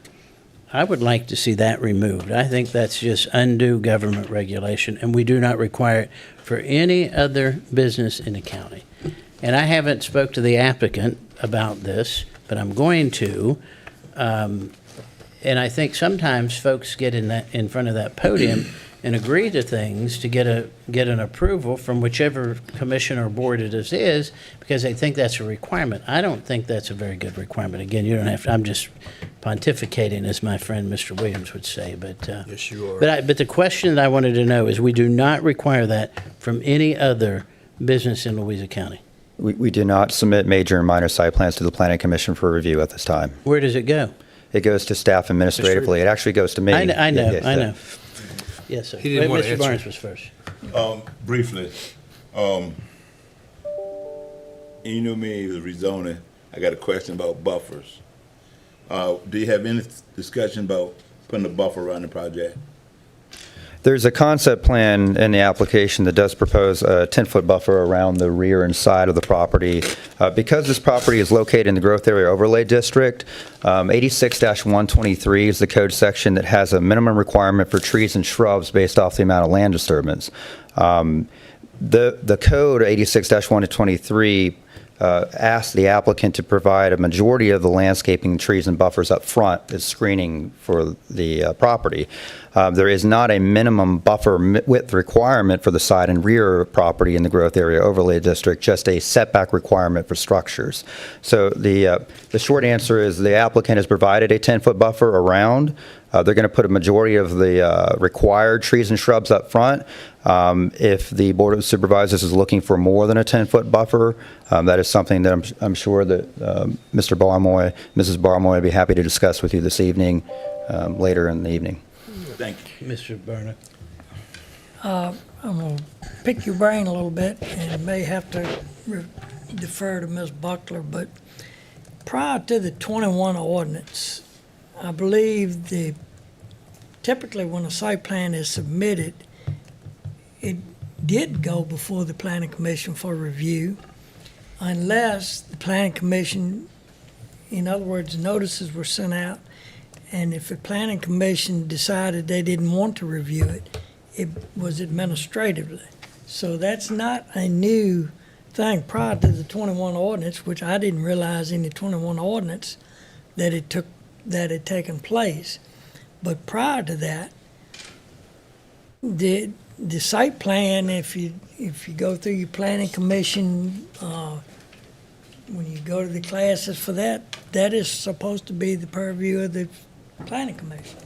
I would like to see that removed. I think that's just undue government regulation, and we do not require it for any other business in the county. And I haven't spoke to the applicant about this, but I'm going to. And I think sometimes folks get in front of that podium and agree to things to get an approval from whichever commission or board it is because they think that's a requirement. I don't think that's a very good requirement. Again, you don't have to, I'm just pontificating, as my friend Mr. Williams would say. But Yes, you are. But the question that I wanted to know is we do not require that from any other business in Louisa County. We do not submit major and minor site plans to the planning commission for review at this time. Where does it go? It goes to staff administratively. It actually goes to me. I know. Yes, I know. Yes, sir. He didn't want to Mr. answer. Barnes was first. Briefly, you know me as rezoning. I got a question about buffers. Do you have any discussion about putting a buffer around the project? There's a concept plan in the application that does propose a 10-foot buffer around the rear and side of the property. Because this property is located in the Growth Area Overlay District, 86-123 is the code section that has a minimum requirement for trees and shrubs based off the amount of land disturbance. The code 86-123 asks the applicant to provide a majority of the landscaping, trees, and buffers up front as screening for the property. There is not a minimum buffer width requirement for the side and rear property in the Growth Area Overlay District, just a setback requirement for structures. So the short answer is the applicant has provided a 10-foot buffer around. They're going to put a majority of the required trees and shrubs up front. If the Board of Supervisors is looking for more than a 10-foot buffer, that is something that I'm sure that Mr. Barmoy, Mrs. Barmoy would be happy to discuss with you this evening, later in the evening. Thank you. Mr. Barnett. I'm going to pick your brain a little bit and may have to defer to Ms. Buckler, but prior to the 21 ordinance, I believe typically when a site plan is submitted, it did go before the planning commission for review unless the planning commission, in other words, notices were sent out, and if the planning commission decided they didn't want to review it, it was administratively. So that's not a new thing. Prior to the 21 ordinance, which I didn't realize in the 21 ordinance that it had taken place. But prior to that, the site plan, if you go through your planning commission, when you go to the classes for that, that is supposed to be the purview of the planning commission.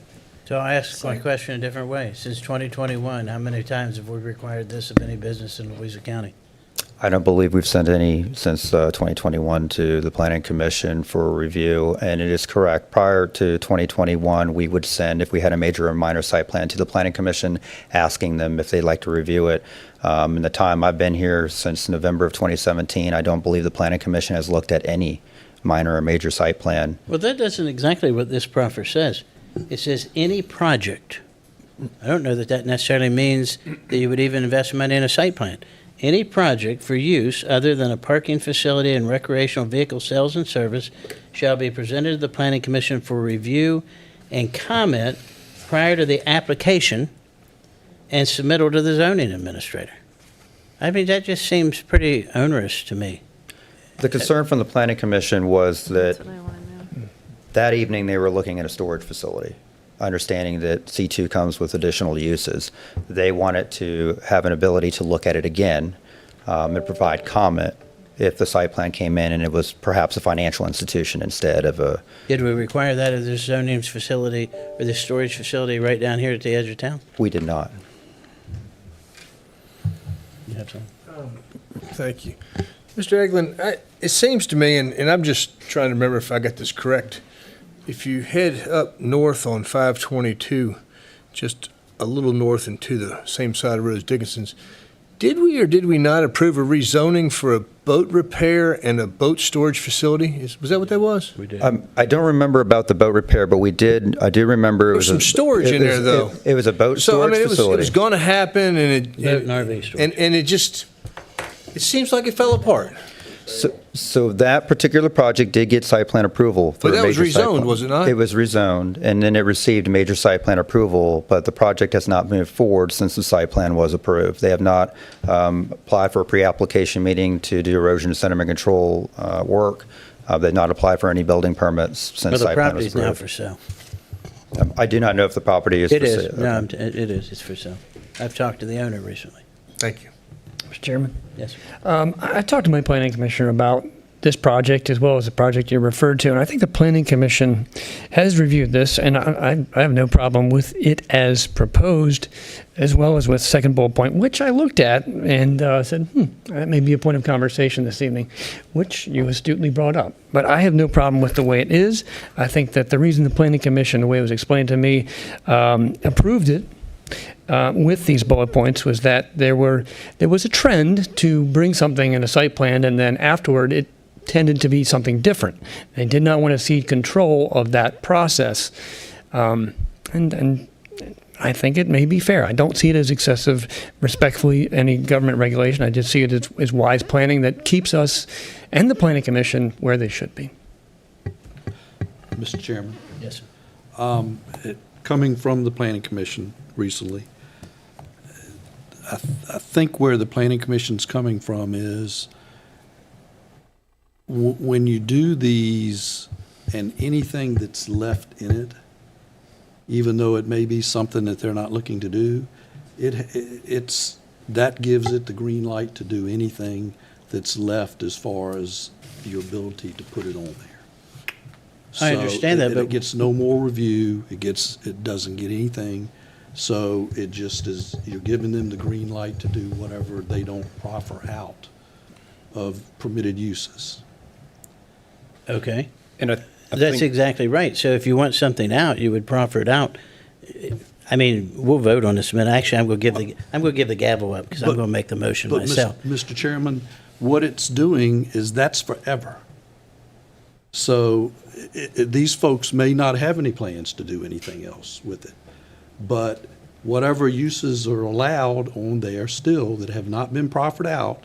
So I ask my question a different way. Since 2021, how many times have we required this of any business in Louisa County? I don't believe we've sent any since 2021 to the Planning Commission for review, and it is correct. Prior to 2021, we would send, if we had a major or minor site plan, to the Planning Commission, asking them if they'd like to review it. In the time I've been here, since November of 2017, I don't believe the Planning Commission has looked at any minor or major site plan. Well, that doesn't exactly what this proffer says. It says any project. I don't know that that necessarily means that you would even invest money in a site plan. Any project for use other than a parking facility and recreational vehicle sales and service shall be presented to the Planning Commission for review and comment prior to the application and submittal to the zoning administrator. I mean, that just seems pretty onerous to me. The concern from the planning commission was that That's what I want to know. that evening they were looking at a storage facility, understanding that C2 comes with additional uses. They wanted to have an ability to look at it again and provide comment if the site plan came in and it was perhaps a financial institution instead of a, Did we require that of this zoning facility or this storage facility right down here at the edge of town? we did not. You have some? Thank you. Mr. Eglin, it seems to me, and I'm just trying to remember if I got this correct, if you head up north on 522, just a little north and to the same side of Rose Dickinson's, did we or did we not approve a rezoning for a boat repair and a boat storage facility? Was that what that was? We did. I don't remember about the boat repair, but I do remember it There was was some storage in there, though. It was a boat So, I storage mean, it facility. was going to happen, and Boat and RV storage. and it just, it seems like it fell apart. So that particular project did get site plan approval. for But a that was major site rezoned, plan. was it not? It was rezoned, and then it received major site plan approval, but the project has not moved forward since the site plan was approved. They have not applied for a pre-application meeting to do erosion and sediment control work. They've not applied for any building permits since Well, the site plan was property's now approved. for sale. I do not know if the property is It for is. sale. No, Okay. it is. It's for sale. I've talked to the owner recently. Thank you. Mr. Chairman. Yes. I talked to my planning commissioner about this project as well as the project you referred to, and I think the planning commission has reviewed this, and I have no problem with it as proposed, as well as with second bullet point, which I looked at and said, that may be a point of conversation this evening, which you astutely brought up. But I have no problem with the way it is. I think that the reason the planning commission, the way it was explained to me, approved it with these bullet points was that there was a trend to bring something in a site plan and then afterward it tended to be something different. They did not want to cede control of that process. And I think it may be fair. I don't see it as excessive, respectfully, any government regulation. I just see it as wise planning that keeps us and the planning commission where they should be. Mr. Chairman, Yes, sir. coming from the Planning Commission recently, I think where the Planning Commission's coming from is when you do these and anything that's left in it, even though it may be something that they're not looking to do, that gives it the green light to do anything that's left as far as your ability to put it on there. I understand that, but It gets no more review, it doesn't get anything, so it just is, you're giving them the green light to do whatever they don't proffer out of permitted uses. Okay. And I That's think- exactly right. So if you want something out, you would proffer it out. I mean, we'll vote on this in a minute. Actually, I'm going to give the gavel up because I'm But- going to make the motion But, myself. Mr. Chairman, what it's doing is that's forever. So these folks may not have any plans to do anything else with it. But whatever uses are allowed on there still that have not been proffered out,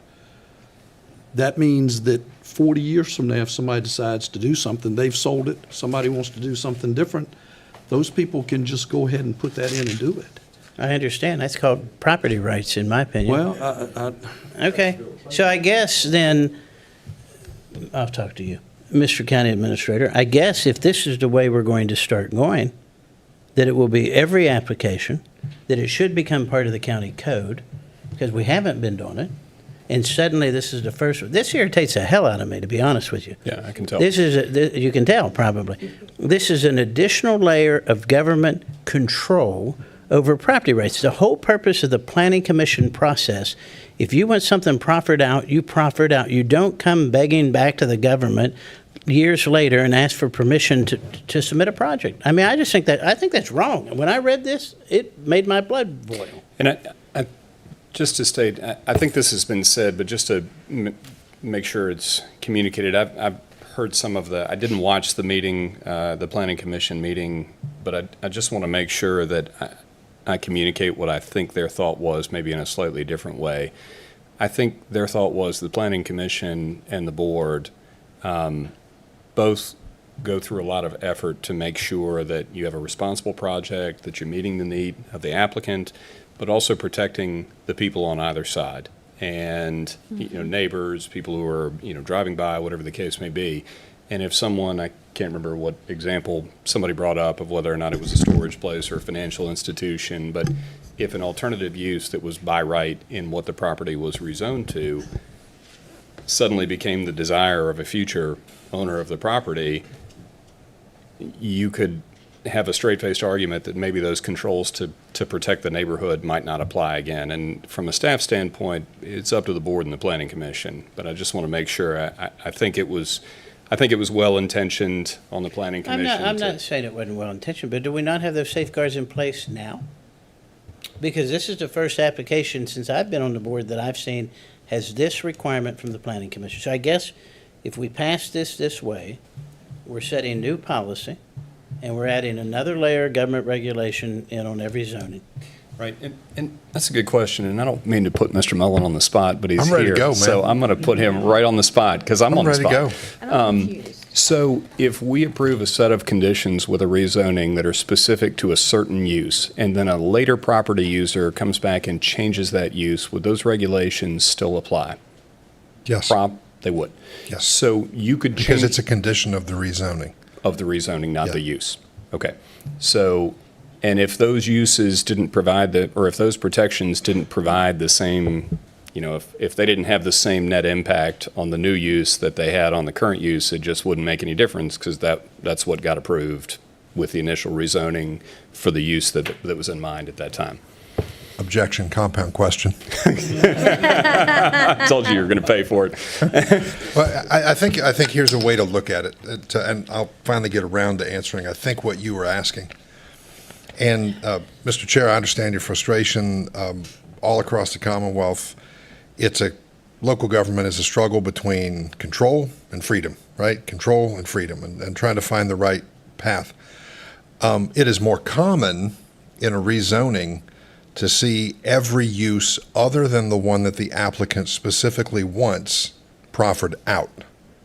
that means that 40 years from now, if somebody decides to do something, they've sold it, somebody wants to do something different, those people can just go ahead and put that in and do it. I understand. That's called property rights, in my opinion. Well, Okay. So I guess then, I'll talk to you, Mr. County Administrator. I guess if this is the way we're going to start going, that it will be every application, that it should become part of the county code, because we haven't been doing it. And suddenly this is the first one. This irritates the hell out of me, to be honest with you. Yeah, I can tell. You can tell, probably. This is an additional layer of government control over property rights. The whole purpose of the planning commission process, if you want something proffered out, you proffer it out. You don't come begging back to the government years later and ask for permission to submit a project. I mean, I think that's wrong. When I read this, it made my blood boil. And just to state, I think this has been said, but just to make sure it's communicated, I've heard some of I didn't watch the meeting, the Planning Commission meeting, but I just want to make sure that I communicate what I think their thought was, maybe in a slightly different way. I think their thought was the Planning Commission and the board both go through a lot of effort to make sure that you have a responsible project, that you're meeting the need of the applicant, but also protecting the people on either side. And, neighbors, people who are, driving by, whatever the case may be. And if someone, I can't remember what example somebody brought up of whether or not it was a storage place or a financial institution, but if an alternative use that was by right in what the property was rezoned to suddenly became the desire of a future owner of the property, you could have a straight-faced argument that maybe those controls to protect the neighborhood might not apply again. And from a staff standpoint, it's up to the board and the planning commission. But I just want to make sure, I think it was well-intentioned on the planning commission. I'm not saying it wasn't well-intentioned, but do we not have those safeguards in place now? Because this is the first application since I've been on the board that I've seen has this requirement from the planning commission. So I guess if we pass this way, we're setting new policy, and we're adding another layer of government regulation in on every zoning. Right, and that's a good question, and I don't mean to put Mr. Mullen on the spot, but he's I'm ready here. to go, man. So I'm going to put him right on the spot, because I'm on the ready spot. to go. So if we approve a set of conditions with a rezoning that are specific to a certain use, and then a later property user comes back and changes that use, would those regulations still apply? Yes. They would? Yes. So you could change... Because it's a condition of the rezoning. Of the rezoning, not the use. Okay. So, and if those uses didn't provide or if those protections didn't provide the same, if they didn't have the same net impact on the new use that they had on the current use, it just wouldn't make any difference because that's what got approved with the initial rezoning for the use that was in mind at that time. Objection, compound question. I told you you were going to pay for it. Well, I think here's a way to look at it, and I'll finally get around to answering, I think, what you were asking. And, Mr. Chair, I understand your frustration all across the Commonwealth. Local government is a struggle between control and freedom, right? Control and freedom, and trying to find the right path. It is more common in a rezoning to see every use other than the one that the applicant specifically wants proffered out,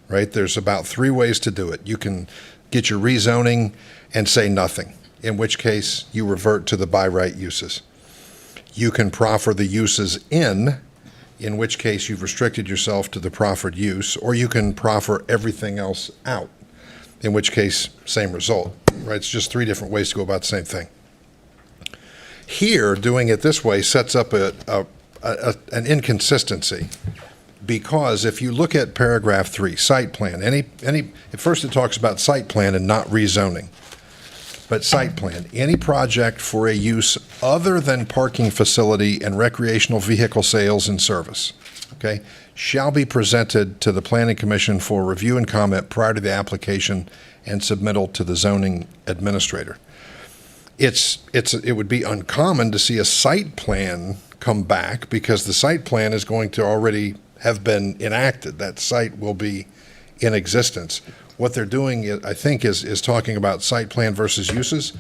right? There's about 3 ways to do it. You can get your rezoning and say nothing, in which case you revert to the by right uses. You can proffer the uses in which case you've restricted yourself to the proffered use, or you can proffer everything else out, in which case, same result, right? It's just 3 different ways to go about the same thing. Here, doing it this way sets up an inconsistency, because if you look at paragraph 3, site plan, at first it talks about site plan and not rezoning, but site plan, any project for a use other than parking facility and recreational vehicle sales and service, okay, shall be presented to the Planning Commission for review and comment prior to the application and submittal to the zoning administrator. It would be uncommon to see a site plan come back because the site plan is going to already have been enacted. That site will be in existence. What they're doing, I think, is talking about site plan versus uses.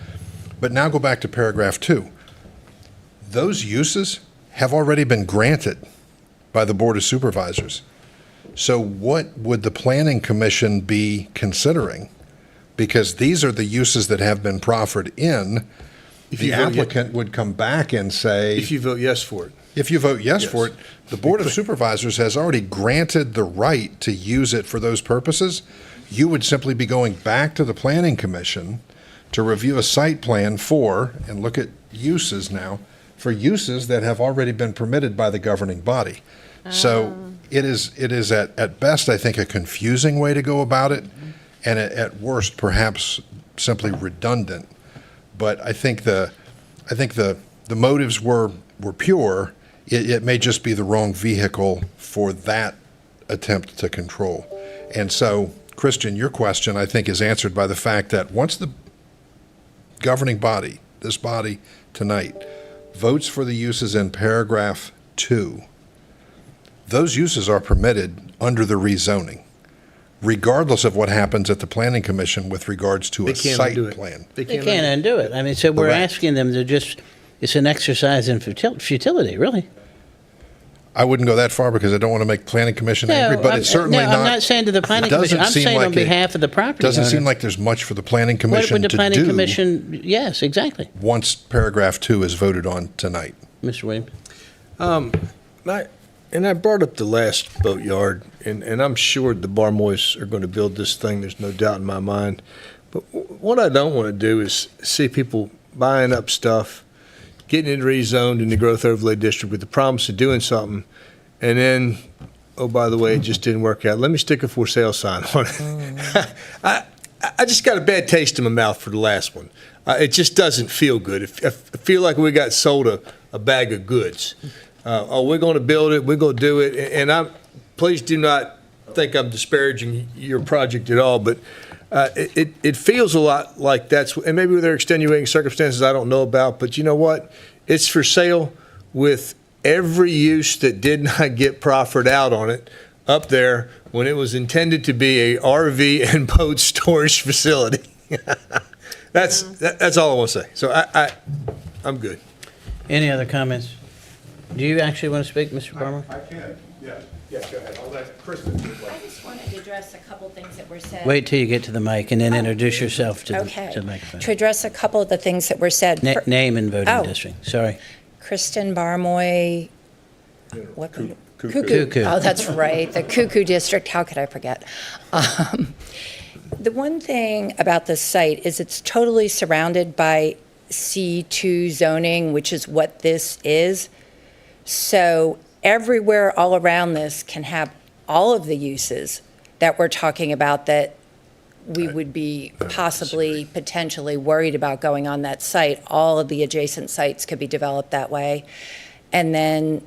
But now go back to paragraph 2. Those uses have already been granted by the Board of Supervisors. So what would the Planning Commission be considering? Because these are the uses that have been proffered in. The applicant would come back and say... If you vote yes for it. If you vote yes for it, the Board of Supervisors has already granted the right to use it for those purposes. You would simply be going back to the Planning Commission to review a site plan for, and look at uses now, for uses that have already been permitted by the governing body. So it is at best, I think, a confusing way to go about it, and at worst, perhaps simply redundant. But I think the motives were pure. It may just be the wrong vehicle for that attempt to control. And so, Christian, your question, I think, is answered by the fact that once the governing body, this body tonight, votes for the uses in paragraph 2, those uses are permitted under the rezoning, regardless of what happens at the Planning Commission with regards to a site plan. They can't undo it. I mean, so we're asking them to just, it's an exercise in futility, really. I wouldn't go that far because I don't want to make Planning Commission angry, but it's certainly not. I'm not saying to the Planning Commission, I'm saying on behalf of the property owner. Doesn't seem like there's much for the Planning Commission to do. What would the Planning Commission, yes, exactly. Once paragraph 2 is voted on tonight. Mr. Williams? I brought up the last boatyard, and I'm sure the Barmoys are going to build this thing. There's no doubt in my mind. But what I don't want to do is see people buying up stuff, getting it rezoned in the growth overlay district with the promise of doing something, and then, oh, by the way, it just didn't work out. Let me stick a for sale sign on it. I just got a bad taste in my mouth for the last one. It just doesn't feel good. I feel like we got sold a bag of goods. We're going to build it, we're going to do it, and please do not think I'm disparaging your project at all, but it feels a lot like that's, and maybe there are extenuating circumstances I don't know about, but you know what? It's for sale with every use that did not get proffered out on it up there when it was intended to be a RV and boat storage facility. That's all I want to say. So I'm good. Any other comments? Do you actually want to speak, Mr. Barmer? I can, yeah, go ahead. I'll let Kristen do I just wanted to address a couple things that were said. Wait till you get to the mic and then introduce yourself to Okay. the microphone. To address a couple of the things that were said. Name and voting Oh. district. Sorry. Kristen Barmoy, what? Cuckoo. Oh, that's right, the Cuckoo District, how could I forget? The one thing about this site is it's totally surrounded by C2 zoning, which is what this is. So everywhere all around this can have all of the uses that we're talking about that we would be possibly, potentially worried about going on that site. All of the adjacent sites could be developed that way. And then,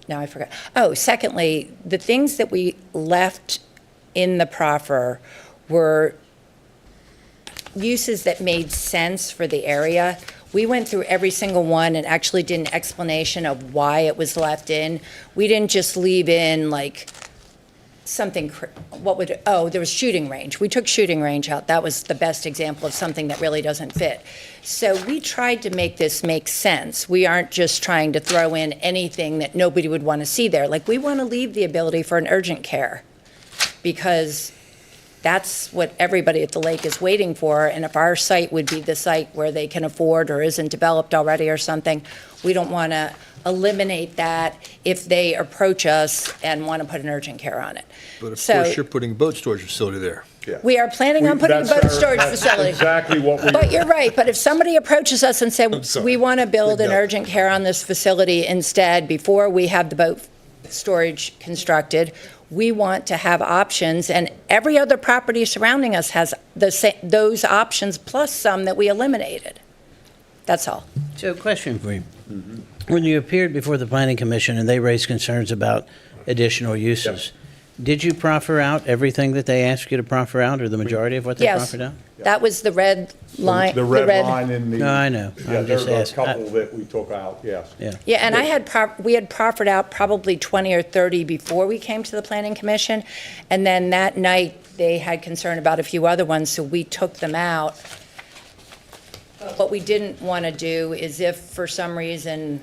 now I forgot. Oh, secondly, the things that we left in the proffer were uses that made sense for the area. We went through every single one and actually did an explanation of why it was left in. We didn't just leave in like something, there was shooting range. We took shooting range out. That was the best example of something that really doesn't fit. So we tried to make this make sense. We aren't just trying to throw in anything that nobody would want to see there. Like, we want to leave the ability for an urgent care because that's what everybody at the lake is waiting for. And if our site would be the site where they can afford or isn't developed already or something, we don't want to eliminate that if they approach us and want to put an urgent care on it. But of So- course, you're putting a boat storage facility there. We are planning on putting a boat storage facility. exactly what we. But you're right, but if somebody approaches us and said, sorry. we want to build an No. urgent care on this facility instead, before we have the boat storage constructed, we want to have options, and every other property surrounding us has those options, plus some that we eliminated. That's all. So, question for you. When you appeared before the Planning Commission and they raised concerns about additional uses, did you proffer out everything that they asked you to proffer out, or the majority of what they Yes, proffered out? that was the red line. The red line in the. No, I know. Yeah, I'm there's just a asking. couple that we took out, yes. Yeah. Yeah, and we had proffered out probably 20 or 30 before we came to the Planning Commission, and then that night, they had concern about a few other ones, so we took them out. But what we didn't want to do is if, for some reason,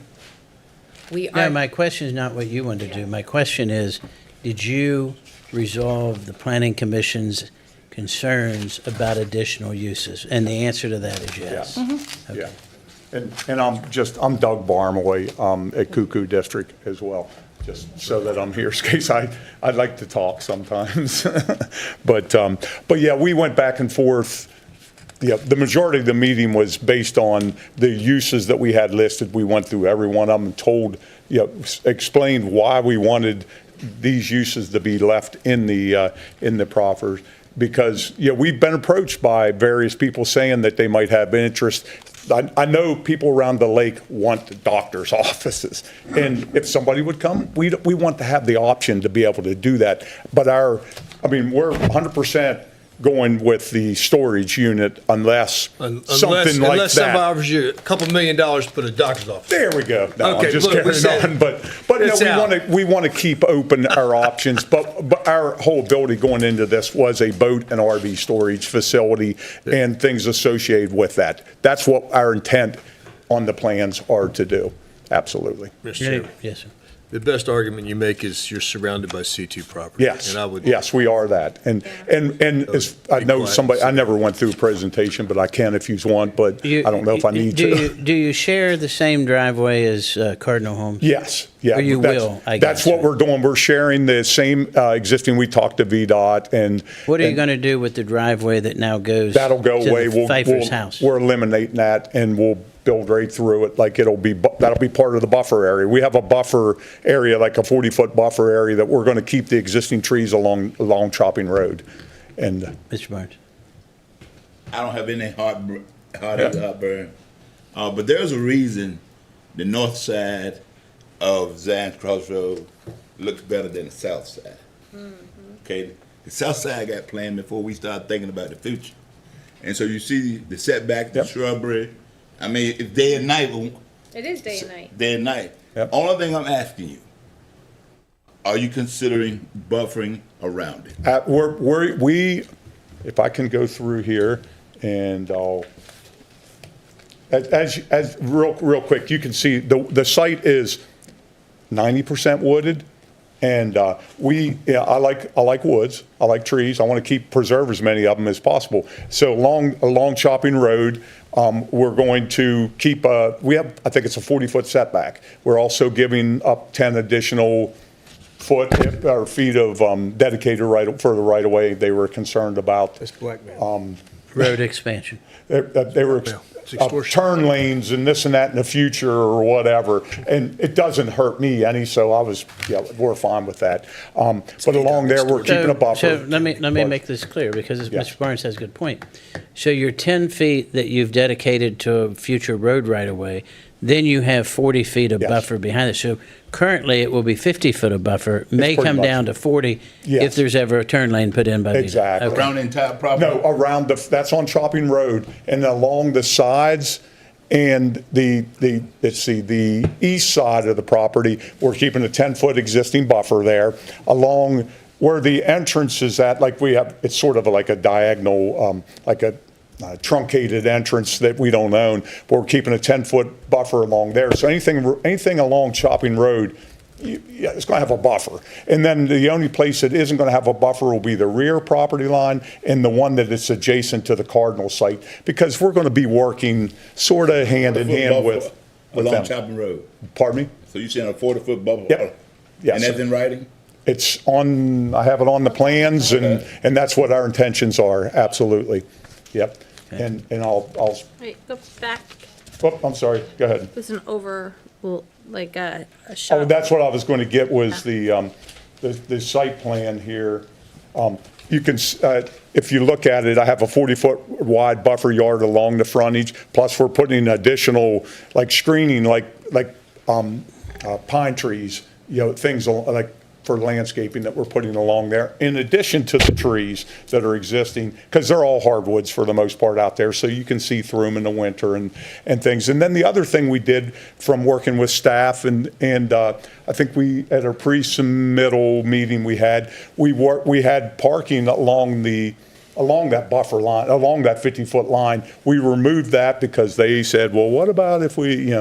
we No, aren't... my question is not what you want to do. My question is, did you resolve the Planning Commission's concerns about additional uses? And the answer to that is yes. Mm-hmm. Yeah. And I'm Doug Barmoy, at Cuckoo District as well, just so that I'm here, in case I'd like to talk sometimes. But yeah, we went back and forth. Yeah, the majority of the meeting was based on the uses that we had listed. We went through every one of them and explained why we wanted these uses to be left in the proffers. Because we've been approached by various people saying that they might have interest. I know people around the lake want doctors' offices, and if somebody would come, we want to have the option to be able to do that. But we're 100% going with the storage unit unless something like that. Unless somebody offers you a couple $1 million to put a doctor's office. There we go. No, Okay, I'm just look, we carrying said- on. But It's out. we want to keep open our options. But our whole ability going into this was a boat and RV storage facility and things associated with that. That's what our intent on the plans are to do. Absolutely. Mr. Chairman. Yes, sir. The best argument you make is you're surrounded by C2 property. Yes, And I would. yes, we are that. And as, I know somebody, I never went through a presentation, but I can if you want, but I don't know if I need to. Do you share the same driveway as Cardinal Homes? Yes, yeah. Or you that's- will, I That's guess. what we're doing. We're sharing the same existing, we talked to VDOT and. What are you and going to do with the driveway that now goes That'll go to away. the Pfeiffer's We'll- house? We're eliminating that and we'll build right through it. Like that'll be part of the buffer area. We have a buffer area, like a 40-foot buffer area that we're going to keep the existing trees along Chopping Road. And Mr. Barnes. I don't have any heartburn. But there's a reason the north side of Zion's Crossroad looks better than the south side. Okay, the south side got planned before we started thinking about the future. And so you see the setback, the shrubbery. I mean, it's day and night. It is day and night. Day and night. Only thing I'm asking you, are you considering buffering around it? If I can go through here and I'll, as real quick, you can see the site is 90% wooded. And I like woods, I like trees, I want to preserve as many of them as possible. So along Chopping Road, we're going to keep, we have, I think it's a 40-foot setback. We're also giving up 10 additional feet of dedicated for the right-of-way they were concerned about. That's blackmail. Road expansion. They were turn lanes and this and that in the future or whatever. And it doesn't hurt me any, so we're fine with that. But along there, we're keeping a buffer. So let me make this clear, because Mr. Barnes has a good point. So your 10 feet that you've dedicated to a future road right-of-way, then you have 40 feet of buffer behind it. So currently, it will be 50 foot of buffer, may pretty come much- down to 40 Yes. if there's ever a turn lane put in by VDOT. Exactly. Okay. Around the entire property? No, that's on Chopping Road, and along the sides and the east side of the property, we're keeping a 10-foot existing buffer there. Along where the entrance is at, like it's sort of like a diagonal, like a truncated entrance that we don't own, but we're keeping a 10-foot buffer along there. So anything along Chopping Road, it's going to have a buffer. And then the only place that isn't going to have a buffer will be the rear property line and the one that is adjacent to the Cardinal site, because we're going to be working sort of hand in hand with Along them. Chopping Road? Pardon me? So you're saying a 40-foot buffer? Yep. Yes. And that's in writing? It's on, I have it on the plans, and that's what our intentions are, absolutely. Yep. And I'll, Wait, go back. oh, I'm sorry, go ahead. It was an like a shot. Oh, that's what I was going to get was the site plan here. You can, if you look at it, I have a 40-foot wide buffer yard along the frontage, plus we're putting additional, like screening, like pine trees, things like for landscaping that we're putting along there, in addition to the trees that are existing, because they're all hardwoods for the most part out there, so you can see through them in the winter and things. And then the other thing we did from working with staff, and I think at a pre-submittal meeting we had parking along that buffer line, along that 50-foot line. We removed that because they said, well, what about if we,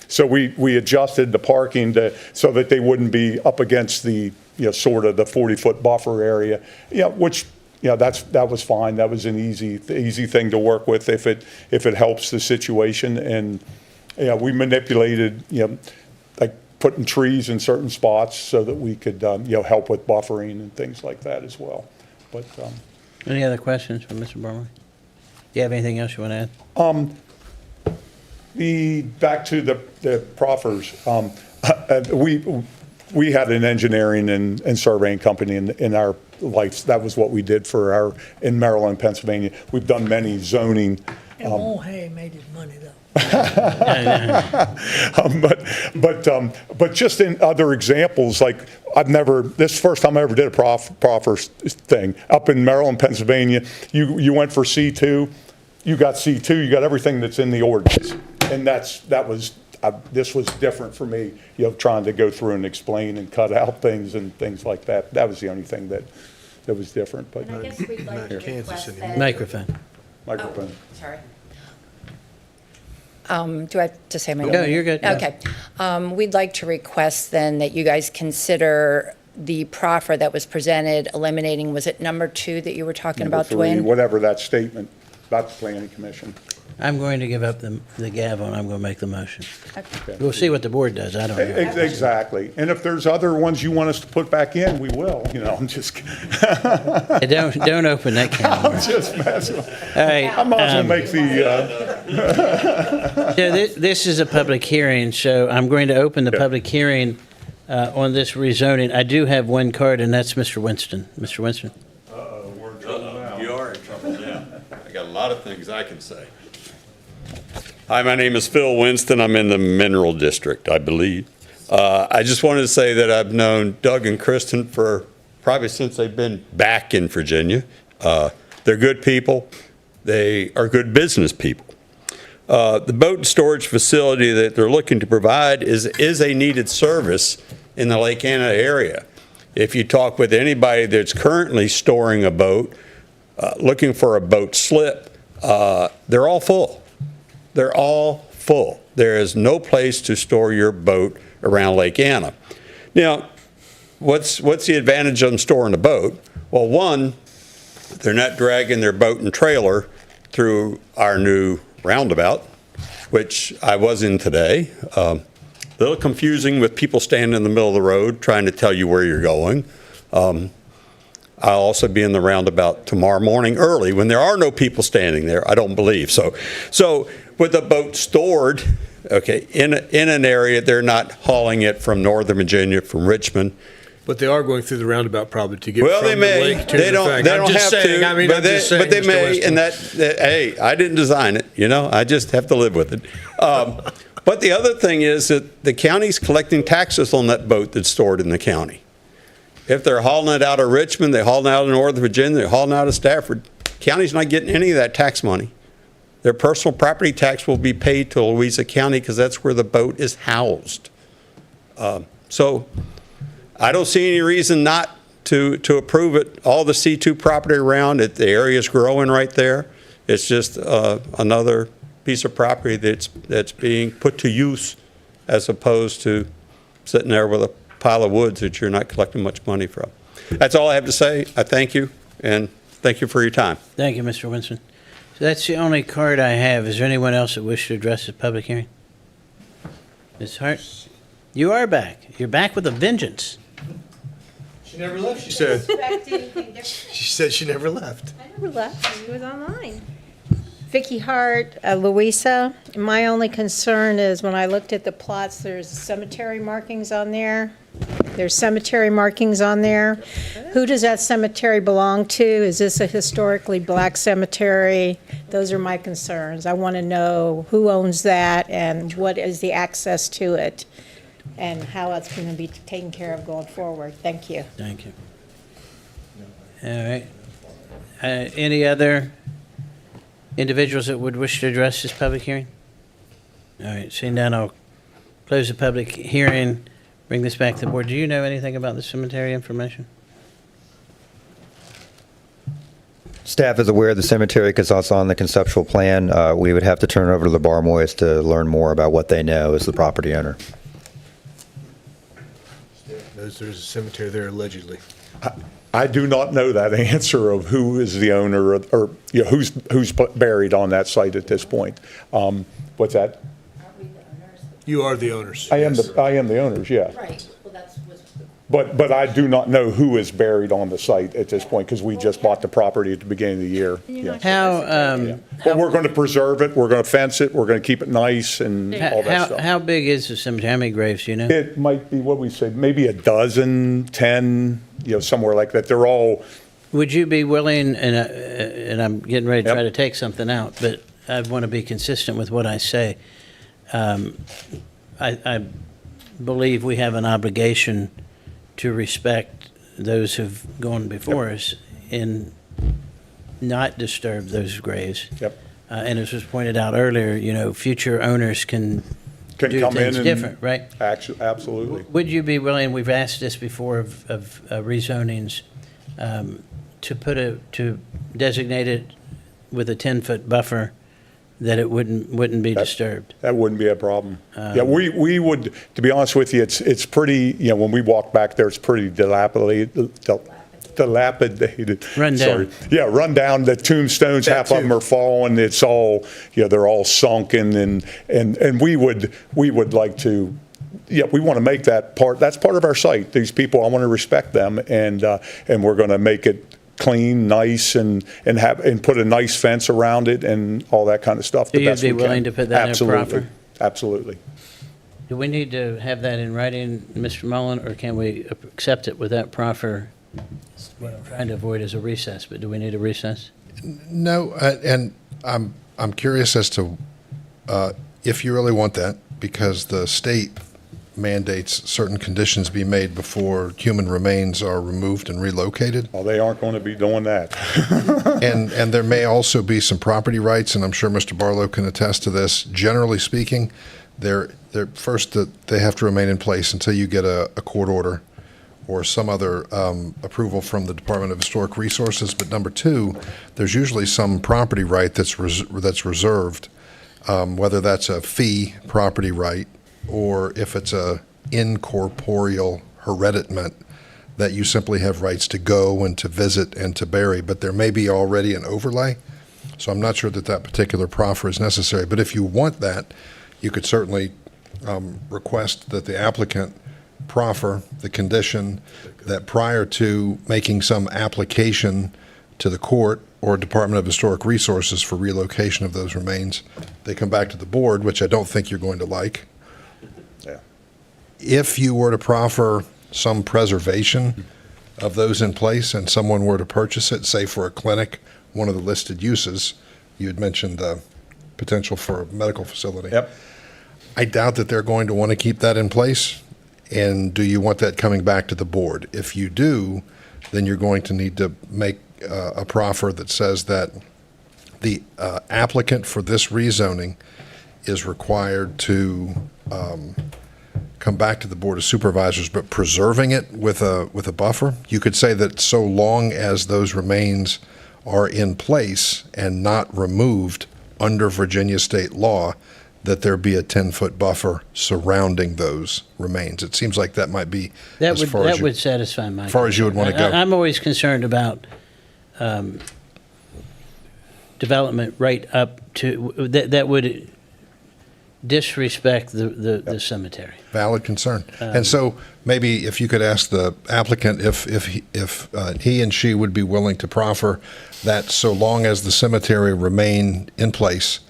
so we adjusted the parking so that they wouldn't be up against the, sort of the 40-foot buffer area, which, that was fine. That was an easy thing to work with if it helps the situation. And, we manipulated, like putting trees in certain spots so that we could, help with buffering and things like that as well. But, Any other questions for Mr. Barnwell? Do you have anything else you want to add? Back to the proffers, we had an engineering and surveying company in our life. That was what we did in Maryland, Pennsylvania. We've done many zoning. And Mulhay made his money, though. But just in other examples, like this is the first time I ever did a proffer thing. Up in Maryland, Pennsylvania, you went for C2, you got C2, you got everything that's in the ordinance. And this was different for me, trying to go through and explain and cut out things and things like that. That was the only thing that was different. But And I guess we'd like to request that. Microphone. Microphone. Oh, sorry. Do I have to say my name? No, you're good. Okay. We'd like to request then that you guys consider the proffer that was presented, eliminating, was it number 2 that you were talking Number about, 3, Dwayne? whatever that statement about the planning commission. I'm going to give up the gavel, and I'm going to make the motion. We'll see what the board does, I don't know. Exactly. And if there's other ones you want us to put back in, we will, I'm just. Don't open that can of I'm worms. just messing. All right. I might as well make So this is a public hearing, so I'm going to open the public hearing on this rezoning. I do have one card, and that's Mr. Winston. Mr. Winston? We're in trouble now. You are in trouble now. I got a lot of things I can say. Hi, my name is Phil Winston. I'm in the Mineral District, I believe. I just wanted to say that I've known Doug and Kristen for probably since they've been back in Virginia. They're good people. They are good business people. The boat storage facility that they're looking to provide is a needed service in the Lake Anna area. If you talk with anybody that's currently storing a boat, looking for a boat slip, they're all full. They're all full. There is no place to store your boat around Lake Anna. Now, what's the advantage of them storing a boat? Well, one, they're not dragging their boat and trailer through our new roundabout, which I was in today. A little confusing with people standing in the middle of the road trying to tell you where you're going. I'll also be in the roundabout tomorrow morning early when there are no people standing there, I don't believe. So with the boat stored, okay, in an area, they're not hauling it from Northern Virginia, from Richmond. But they are going through the roundabout probably to get Well, from they the may. lake to They the don't. factory. They I'm don't just have saying, to. I mean, but I'm they, just saying, but they Mr. may. Winston. And that. Hey, I didn't design it. I just have to live with it. But the other thing is that the county's collecting taxes on that boat that's stored in the county. If they're hauling it out of Richmond, they're hauling it out of Northern Virginia, they're hauling it out of Stafford, county's not getting any of that tax money. Their personal property tax will be paid to Louisa County because that's where the boat is housed. So I don't see any reason not to approve it. All the C2 property around it, the area is growing right there. It's just another piece of property that's being put to use as opposed to sitting there with a pile of woods that you're not collecting much money from. That's all I have to say. I thank you, and thank you for your time. Thank you, Mr. Winston. So that's the only card I have. Is there anyone else that wishes to address the public hearing? Ms. Hart? You are back. You're back with a vengeance. She never left, she said. She said she never left. I never left. He was online. Vicki Hart, Louisa. My only concern is when I looked at the plots, there's cemetery markings on there. There's cemetery markings on there. Who does that cemetery belong to? Is this a historically black cemetery? Those are my concerns. I want to know who owns that and what is the access to it and how it's going to be taken care of going forward. Thank you. Thank you. All right. Any other individuals that would wish to address this public hearing? All right, seeing none, I'll close the public hearing, bring this back to the board. Do you know anything about the cemetery information? Staff is aware of the cemetery because it's on the conceptual plan. We would have to turn it over to the Barmoys to learn more about what they know as the property owner. There's a cemetery there allegedly. I do not know that answer of who is the owner or who's buried on that site at this point. What's that? You are the owners. I am the owners, yeah. Right, well, that's. But I do not know who is buried on the site at this point because we just bought the property at the beginning of the year. Yeah. But we're going to preserve it, we're going to fence it, we're going to keep it nice and all that stuff. How big is the cemetery? How many graves do you know? It might be, what we say, maybe a dozen, 10, somewhere like that. They're all. Would you be willing, and I'm getting ready to try to take something out, but I want to be consistent with what I say. I believe we have an obligation to respect those who've gone before us and not disturb those graves. Yep. And as was pointed out earlier, future owners can do come things in and different, right? Absolutely. Would you be willing, we've asked this before of rezonings, to designate it with a 10-foot buffer that it wouldn't be disturbed. That wouldn't be a problem. Yeah, we would, to be honest with you, it's pretty, when we walk back there, it's pretty dilapidated. Run down. Sorry. Yeah, run down. The tombstones, half of them are falling. It's all, they're all sunken, and we would like to. Yeah, we want to make that part. That's part of our site. These people, I want to respect them, and we're going to make it clean, nice, and put a nice fence around it and all that kind of stuff. So you'd be willing to put that in a proffer? Absolutely. Do we need to have that in writing, Mr. Mullen, or can we accept it without proffer? What I'm trying to avoid is a recess, but do we need a recess? No, and I'm curious as to if you really want that, because the state mandates certain conditions be made before human remains are removed and relocated. Well, they aren't going to be doing that. and there may also be some property rights, and I'm sure Mr. Barlow can attest to this. Generally speaking, they're first that they have to remain in place until you get a court order or some other approval from the Department of Historic Resources. But number two, there's usually some property right that's reserved, whether that's a fee property right or if it's a incorporeal hereditamент that you simply have rights to go and to visit and to bury. But there may be already an overlay, so I'm not sure that particular proffer is necessary. But if you want that, you could certainly request that the applicant proffer the condition that prior to making some application to the court or Department of Historic Resources for relocation of those remains, they come back to the board, which I don't think you're going to like. Yeah. If you were to proffer some preservation of those in place and someone were to purchase it, say for a clinic, one of the listed uses, you had mentioned potential for a medical facility. Yep. I doubt that they're going to want to keep that in place. And do you want that coming back to the board? If you do, then you're going to need to make a proffer that says that the applicant for this rezoning is required to come back to the Board of Supervisors, but preserving it with a buffer. You could say that so long as those remains are in place and not removed under Virginia state law, that there be a 10-foot buffer surrounding those remains. It seems like that might be That would satisfy my. As far as you would want to go. I'm always concerned about development right up to that would disrespect the cemetery. Valid concern. And so maybe if you could ask the applicant if he and she would be willing to proffer that so long as the cemetery remain in place,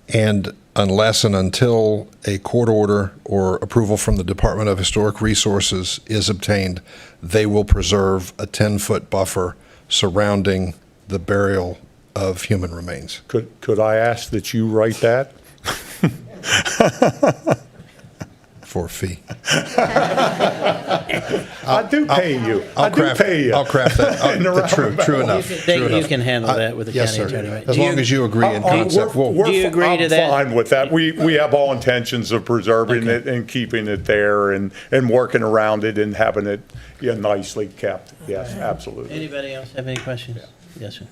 and unless and until a court order or approval from the Department of Historic Resources is obtained, they will preserve a 10-foot buffer surrounding the burial of human remains. Could I ask that you write that? For a fee. I do pay you. I'll craft that. True enough. You can handle that with the Yes, county sir. attorney, right? As long as you agree in concept. Do you agree to that? I'm fine with that. We have all intentions of preserving it and keeping it there and working around it and having it nicely kept. Yes, absolutely. Anybody else have any questions? Yes, sir.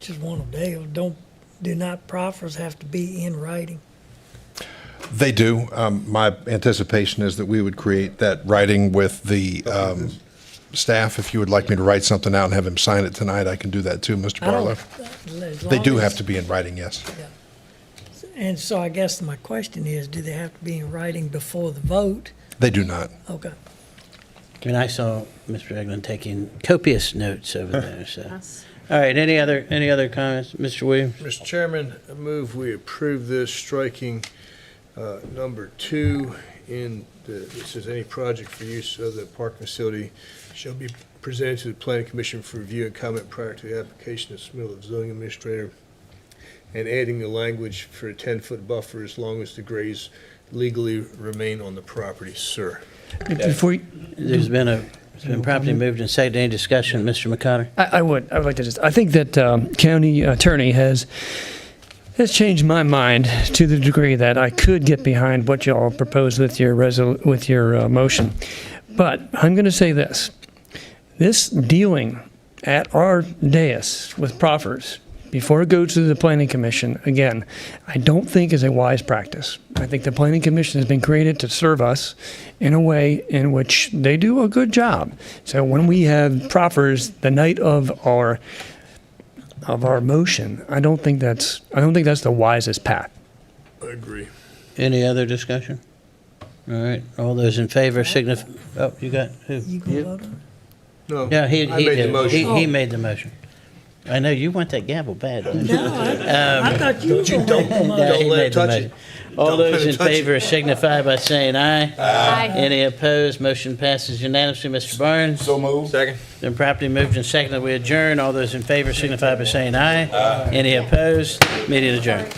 Just one of Dale, do not proffers have to be in writing? They do. My anticipation is that we would create that writing with the staff. If you would like me to write something out and have him sign it tonight, I can do that too, Mr. Barlow. They do have to be in writing, yes. And so I guess my question is, do they have to be in writing before the vote? They do not. Okay. And I saw Mr. Eglin taking copious notes over there, so. All right, any other comments? Mr. Williams? Mr. Chairman, I move we approve this, striking number 2 it says any project for use of the park facility shall be presented to the planning commission for review and comment prior to the application of submittal of zoning administrator, and adding the language for a 10-foot buffer as long as the graves legally remain on the property, sir. Before you, It's been properly moved and seconded. Any discussion, Mr. McConnor? I would like to I think that county attorney has changed my mind to the degree that I could get behind what y'all proposed with your motion. But I'm going to say this. This dealing at our dais with proffers before it goes to the planning commission, again, I don't think is a wise practice. I think the planning commission has been created to serve us in a way in which they do a good job. So when we have proffers the night of our motion, I don't think that's the wisest path. I agree. Any other discussion? All right, all those in favor signify, oh, you got, who? You can vote on it? No, Yeah, he I made the did. motion. He made the motion. I know, you want that gavel bad. don't you? No, I thought you were Don't you- going to make the don't- motion. Yeah, he let it made the touch it. motion. All Don't let those it in touch it. favor signify by saying aye. Aye. Any opposed? Motion passes unanimously. Mr. Barnes? So moved. Second. Then properly moved and seconded, we adjourn. All those in favor signify by saying aye. Any opposed? Meeting adjourned.